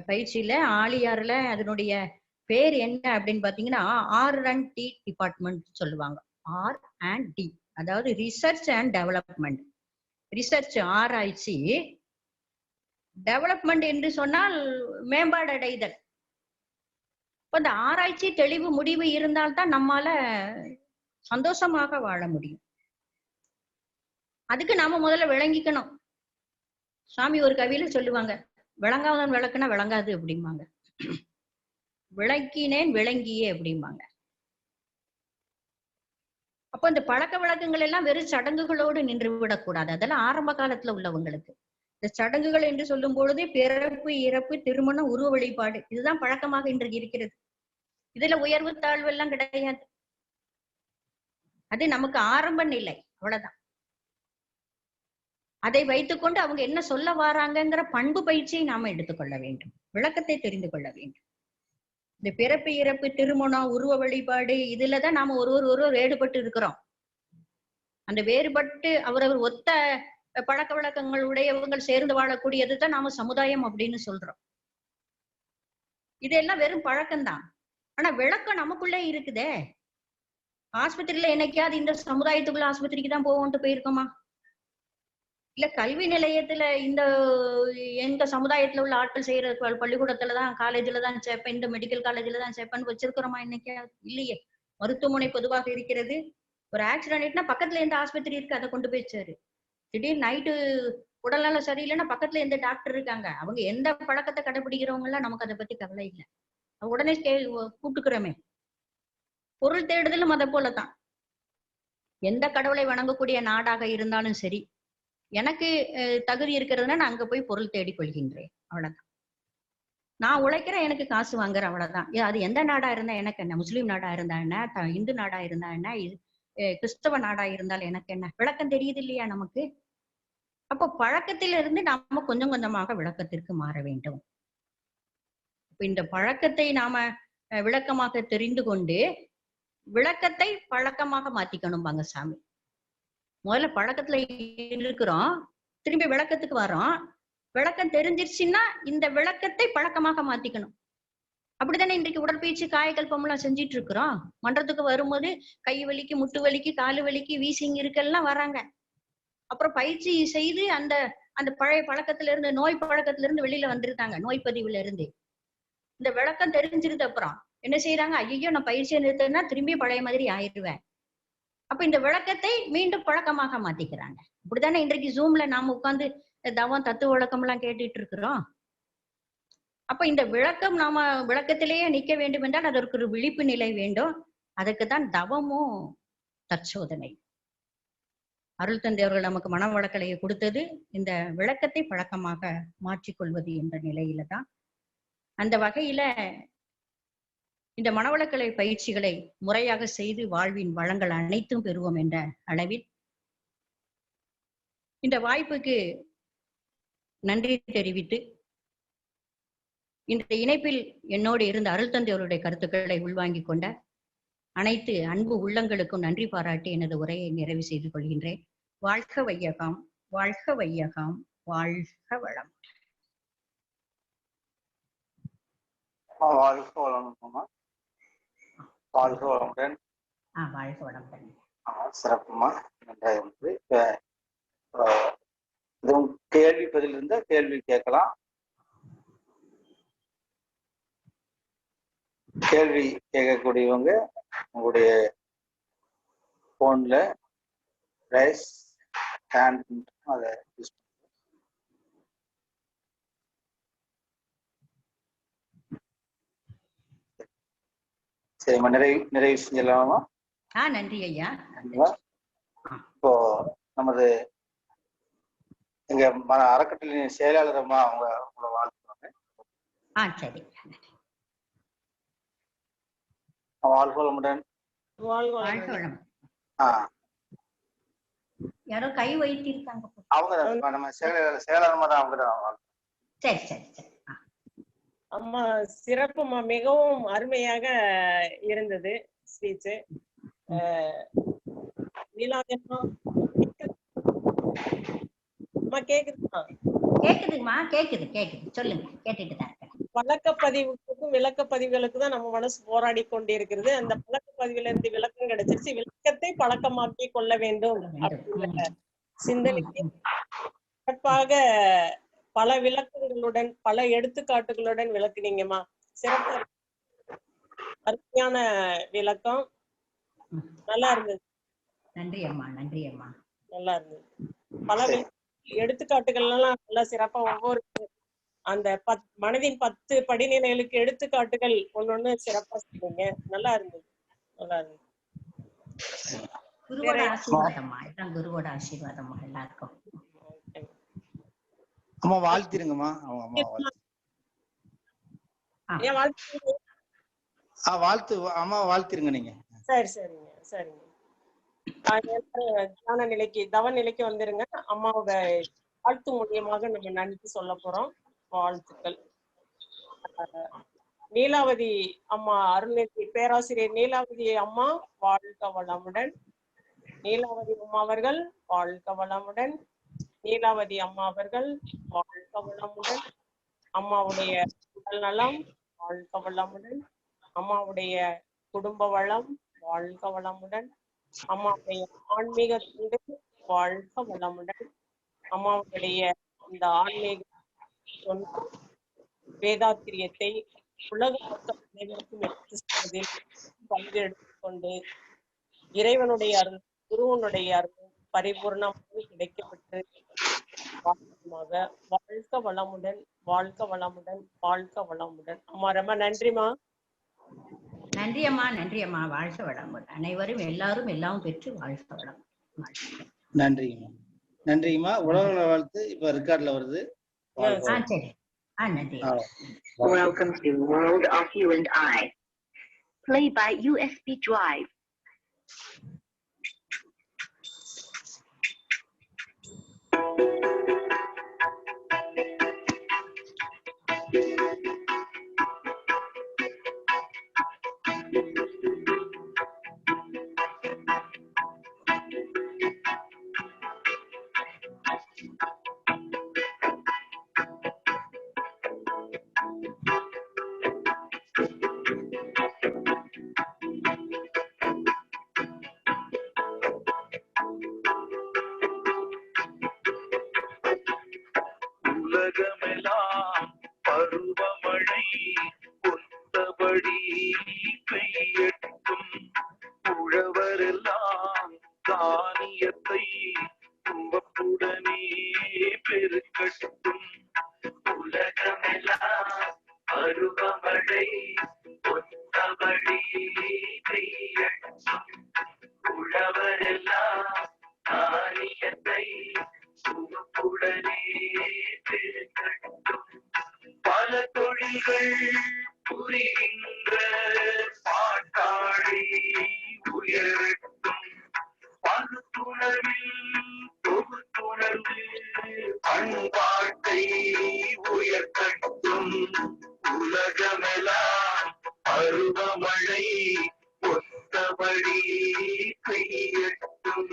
பயிற்சியில ஆழியாறுல அதனுடைய பேர் என்ன அப்படின்னு பாத்தீங்கன்னா, R&D டிபார்ட்மெண்ட் சொல்லுவாங்க. R&D அதாவது ரிசர்ச் அண்ட் டெவலப்மெண்ட். ரிசர்ச் ஆராய்ச்சி, டெவலப்மெண்ட் என்று சொன்னால் மேம்பாடு அடைதல். இப்ப இந்த ஆராய்ச்சி தெளிவு முடிவு இருந்தால்தான் நம்மால சந்தோஷமாக வாழ முடியும். அதுக்கு நாம முதல்ல விளங்கிக்கணும். சாமி ஒரு கவியில சொல்லுவாங்க, விளங்காதவன் விளக்குனா விளங்காது அப்படிம்பாங்க. விளக்கினேன் விளங்கியே அப்படிம்பாங்க. அப்போ இந்த பழக்க வழக்கங்கள் எல்லாம் வெறும் சடங்குகளோடு நின்று விடக்கூடாது. அதெல்லாம் ஆரம்ப காலத்துல உள்ளவங்களுக்கு. இந்த சடங்குகள் என்று சொல்லும் பொழுதே பிறப்பு, இறப்பு, திருமணம், உருவ வழிபாடு இதுதான் பழக்கமாக இன்றைக்கு இருக்கிறது. இதுல உயர்வு தாழ்வு எல்லாம் கிடையாது. அது நமக்கு ஆரம்ப நிலை, அவ்வளவுதான். அதை வைத்துக்கொண்டு அவங்க என்ன சொல்ல வராங்கிற பண்பு பயிற்சியை நாம எடுத்துக்கொள்ள வேண்டும், விளக்கத்தை தெரிந்து கொள்ள வேண்டும். இந்த பிறப்பு, இறப்பு, திருமணம், உருவ வழிபாடு இதுலதான் நாம ஒருவர் வேறுபட்டு இருக்கிறோம். அந்த வேறுபட்டு அவரவர் ஒத்த பழக்க வழக்கங்கள் உடையவங்க சேர்ந்து வாழக்கூடியதுதான் நாம சமுதாயம் அப்படின்னு சொல்றோம். இதெல்லாம் வெறும் பழக்கம்தான். ஆனா விளக்கம் நமக்குள்ளே இருக்குதே. ஆஸ்பத்திரியில என்னைக்காவது இந்த சமுதாயத்துக்குள்ள ஆஸ்பத்திரிக்கு தான் போவோம்ட்டு போயிருக்கோமா? இல்ல கல்வி நிலையத்துல இந்த எங்க சமுதாயத்துல உள்ள ஆட்கள் செய்யற பள்ளிக்கூடத்துலதான், காலேஜ்ல தான் சேர்ப்பேன், இந்த மெடிக்கல் காலேஜ்ல தான் சேர்ப்பேன்னு வச்சிருக்கிறோமா? என்னைக்காவது இல்லையே. மருத்துவமனை பொதுவாக இருக்கிறது. ஒரு ஆக்சிடென்ட்னா பக்கத்துல எந்த ஆஸ்பத்திரி இருக்கு, அதை கொண்டு போய் சேரு. திடீர்னு நைட்டு உடல்நலம் சரியில்லைன்னா பக்கத்துல எந்த டாக்டர் இருக்காங்க, அவங்க எந்த பழக்கத்தை கடைபிடிக்கிறவங்க எல்லாம் நமக்கு அதை பத்தி கவலை இல்லை. உடனே கூட்டுக்கிறோமே. பொருள் தேடுதலும் அதை போலதான். எந்த கடவுளை வணங்கக்கூடிய நாடாக இருந்தாலும் சரி, எனக்கு தகுதி இருக்கிறதுனா நான் அங்க போய் பொருள் தேடி கொள்கின்றேன், அவ்வளவுதான். நான் உழைக்கிறேன், எனக்கு காசு வாங்குறேன், அவ்வளவுதான். அது எந்த நாடா இருந்தா எனக்கு என்ன, முஸ்லீம் நாடா இருந்தா என்ன, இந்து நாடா இருந்தா என்ன, கிறிஸ்தவ நாடா இருந்தால் எனக்கு என்ன, விளக்கம் தெரியுது இல்லையா நமக்கு? அப்போ பழக்கத்திலிருந்து நாம கொஞ்சம் கொஞ்சமாக விளக்கத்திற்கு மாற வேண்டும். இந்த பழக்கத்தை நாம விளக்கமாக தெரிந்து கொண்டு விளக்கத்தை பழக்கமாக மாத்திக்கணும் பாங்க சாமி. முதல்ல பழக்கத்துல இருக்கிறோம், திரும்பி விளக்கத்துக்கு வரோம். விளக்கம் தெரிஞ்சிருச்சுன்னா இந்த விளக்கத்தை பழக்கமாக மாத்திக்கணும். அப்படித்தானே இன்றைக்கு உடற்பயிற்சி காயக்கல்பம் எல்லாம் செஞ்சிட்டு இருக்கிறோம். மன்றத்துக்கு வரும்போது கை வலிக்கு, முட்டு வலிக்கு, காலு வலிக்கு, வீசிங் இருக்கெல்லாம் வராங்க. அப்புறம் பயிற்சி செய்து அந்த அந்த பழைய பழக்கத்துல இருந்து, நோய் பழக்கத்துல இருந்து வெளியில வந்திருக்காங்க. நோய் பதிவுல இருந்து இந்த விளக்கம் தெரிஞ்சிருது. அப்புறம் என்ன செய்யறாங்க? ஐயோ, நான் பயிற்சியை நிறுத்தினா திரும்பி பழைய மாதிரி ஆயிடுவேன். அப்ப இந்த விளக்கத்தை மீண்டும் பழக்கமாக மாத்திக்கிறாங்க. இப்படித்தானே இன்றைக்கு ஜூம்ல நாம உட்கார்ந்து தவம், தத்துவ விளக்கம் எல்லாம் கேட்டுட்டு இருக்கிறோம். அப்ப இந்த விளக்கம், நாம விளக்கத்திலேயே நிக்க வேண்டும் என்றால் அதற்கு ஒரு விழிப்பு நிலை வேண்டும். அதுக்குதான் தவமும் தற்சோதனை. அருள் தந்தை அவர்கள் நமக்கு மன வழக்கலையை கொடுத்தது இந்த விளக்கத்தை பழக்கமாக மாற்றிக்கொள்வது என்ற நிலையில தான். அந்த வகையில இந்த மனவளக்கலை பயிற்சிகளை முறையாக செய்து வாழ்வின் வளங்கள் அனைத்தும் பெறுவோம் என்ற அளவில் இந்த வாய்ப்புக்கு நன்றி தெரிவித்து, இந்த இணைப்பில் என்னோடு இருந்த அருள் தந்தை அவருடைய கருத்துக்களை உள்வாங்கிக் கொண்ட அனைத்து அன்பு உள்ளங்களுக்கும் நன்றி பாராட்டி எனது உரையை நிறைவு செய்து கொள்கின்றேன். வாழ்க வையகம், வாழ்க வையகம், வாழ்க வளம். வாழ்க வளமுமா, வாழ்க வளமுடன். வாழ்க வளமுடன். சிறப்புமா. இதுவும் கேள்வி பதில் இருந்தா கேள்வி கேட்கலாம். கேள்வி கேட்கக்கூடியவங்க உங்களுடைய போன்ல ரைஸ் ஹேண்ட் அதை யூஸ் பண்ணுங்க. சரிம்மா, நிறைவு செஞ்சலாமா? நன்றி ஐயா. இப்போ நமது எங்க அறக்கட்டளை செயலாளரமா அவங்க உங்களை வாழ்த்துவாங்க. சரி. வாழ்க வளமுடன். யாரோ கை வைத்திருக்காங்க, அவங்க நம்ம செயலாளரமா தான் அவங்க தான். சரி சரி சரி. அம்மா சிறப்புமா, மிகவும் அருமையாக இருந்தது ஸ்பீச். கேக்குதுமா? கேக்குதுமா, கேக்குது கேக்குது, சொல்லுங்க, கேட்டுட்டு தான் இருக்கேன். பழக்கப்பதிவுக்கும் விளக்கப்பதிவுகளுக்கு தான் நம்ம மனசு போராடி கொண்டிருக்கிறது. அந்த பழக்கப்பதிவுல இருந்து விளக்கம் கிடைச்சிருச்சு. விளக்கத்தை பழக்கமாக்கி கொள்ள வேண்டும் அப்படிங்கிற சிந்தனைக்கு சிறப்பாக பல விளக்கங்களுடன், பல எடுத்துக்காட்டுகளுடன் விளக்குனீங்கம்மா. சிறப்பு, அருமையான விளக்கம், நல்லா இருந்தது. நன்றி அம்மா, நன்றி அம்மா. நல்லா இருந்தது. பல எடுத்துக்காட்டுகள் எல்லாம் நல்லா சிறப்பா ஒவ்வொரு அந்த மனதின் 10 படிநிலைகளுக்கு எடுத்துக்காட்டுகள் ஒன்னொன்னு சிறப்பா சொன்னீங்க. நல்லா இருந்தது, நல்லா இருந்தது. குருவோட ஆசீர்வாதம்மா, எல்லாம் குருவோட ஆசீர்வாதம்மா எல்லாருக்கும். அம்மா வாழ்த்திருங்கம்மா. வாழ்த்து அம்மா வாழ்த்திருங்க நீங்க. சரி சரிங்க சரிங்க. தியான நிலைக்கு தவ நிலைக்கு வந்துருங்க. அம்மாவோட வாழ்த்து மூலியமாக நம்ம நன்றி சொல்ல போறோம். வாழ்த்துக்கள். நீலாவதி அம்மா, அருள்நிதி பேராசிரியர் நீலாவதி அம்மா வாழ்க வளமுடன். நீலாவதி அம்மா அவர்கள் வாழ்க வளமுடன். நீலாவதி அம்மா அவர்கள் வாழ்க வளமுடன். அம்மாவுடைய உடல் நலம் வாழ்க வளமுடன். அம்மாவுடைய குடும்ப வளம் வாழ்க வளமுடன். அம்மாவுடைய ஆன்மீக தொண்டு வாழ்க வளமுடன். அம்மாவுடைய இந்த ஆன்மீக தொண்டு வேதாத்திரியத்தை உலக மக்கள் அனைவருக்கும் எடுத்து செல்வதில் பங்கு எடுத்துக்கொண்டு இறைவனுடைய அருள், குருவனுடைய அருள் பரிபூர்ணமாக கிடைக்கப்பட்டு வாழ்க வளமுடன், வாழ்க வளமுடன், வாழ்க வளமுடன். அம்மா ரொம்ப நன்றிமா. நன்றி அம்மா, நன்றி அம்மா. வாழ்க வளமுடன். அனைவரும் எல்லாரும் எல்லாம் பெற்று வாழ்க வளமுடன். நன்றிங்கம்மா, நன்றிங்கம்மா. உலக வாழ்த்து இப்ப ரெக்கார்ட்ல வருது. சரி, நன்றி. Welcome to World of You and I. Play by USB drive. உலகமெல்லாம் பருவமழை கொத்தபடி பெய்யட்டும். உழவரெல்லாம் தானியத்தை துவப்புடனே பெருக்கட்டும். உலகமெல்லாம் பருவமழை கொத்தபடி பெய்யட்டும். உழவரெல்லாம் தானியத்தை துவப்புடனே பெருக்கட்டும். பல தொழில்கள் புரிகின்ற பாட்டாளி உயரட்டும். பகுத்துணர்வில் தொகுத்துணர்வு பண்பாட்டை உயர்த்தட்டும். உலகமெல்லாம் பருவமழை ஒத்தபடி பெய்யட்டும்.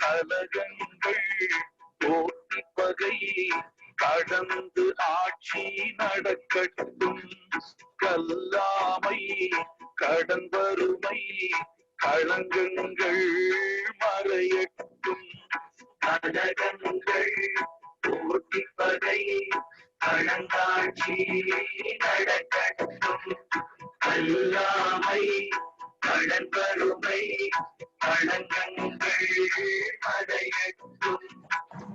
கலகங்கள் போட்டி பகை கடந்து ஆட்சி நடக்கட்டும். கல்லாமை கடன் வறுமை களங்கங்கள் மறையட்டும். கலகங்கள் போட்டி பகை கடந்தாட்சி நடக்கட்டும். கல்லாமை கடன் வறுமை களங்கங்கள் மறையட்டும்.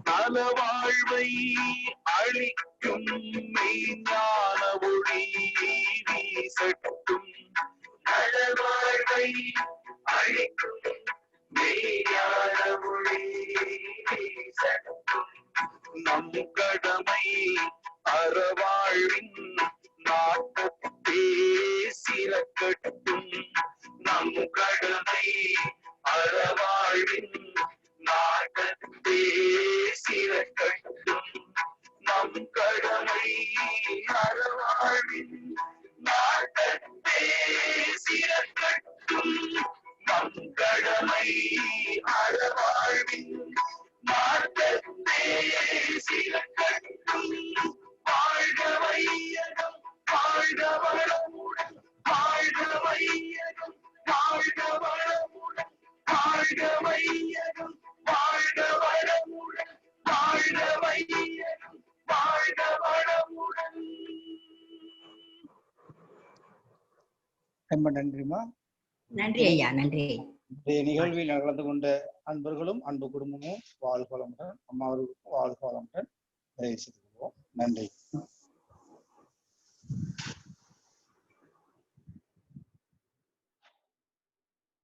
நல வாழ்வை அளிக்கும் மெய்ஞான ஒளி வீசட்டும். நல வாழ்வை அளிக்கும் மெய்ஞான ஒளி வீசட்டும். நம் கடமை அறவாழ்வின் நாட்டத்தே சிறக்கட்டும். நம் கடமை அறவாழ்வின் நாட்டத்தே சிறக்கட்டும். நம் கடமை அறவாழ்வின் நாட்டத்தே சிறக்கட்டும். நம் கடமை அறவாழ்வின் நாட்டத்தே சிறக்கட்டும். வாழ்க வையகம் வாழ்க வளமுடன் வாழ்க வையகம் வாழ்க வளமுடன். ரொம்ப நன்றிமா. நன்றி ஐயா, நன்றி. இன்றைய நிகழ்வில் கலந்து கொண்ட அன்பர்களும் அன்பு குடும்பமும் வாழ்க வளமுடன், அம்மாவர்களுக்கும் வாழ்க வளமுடன். நன்றி.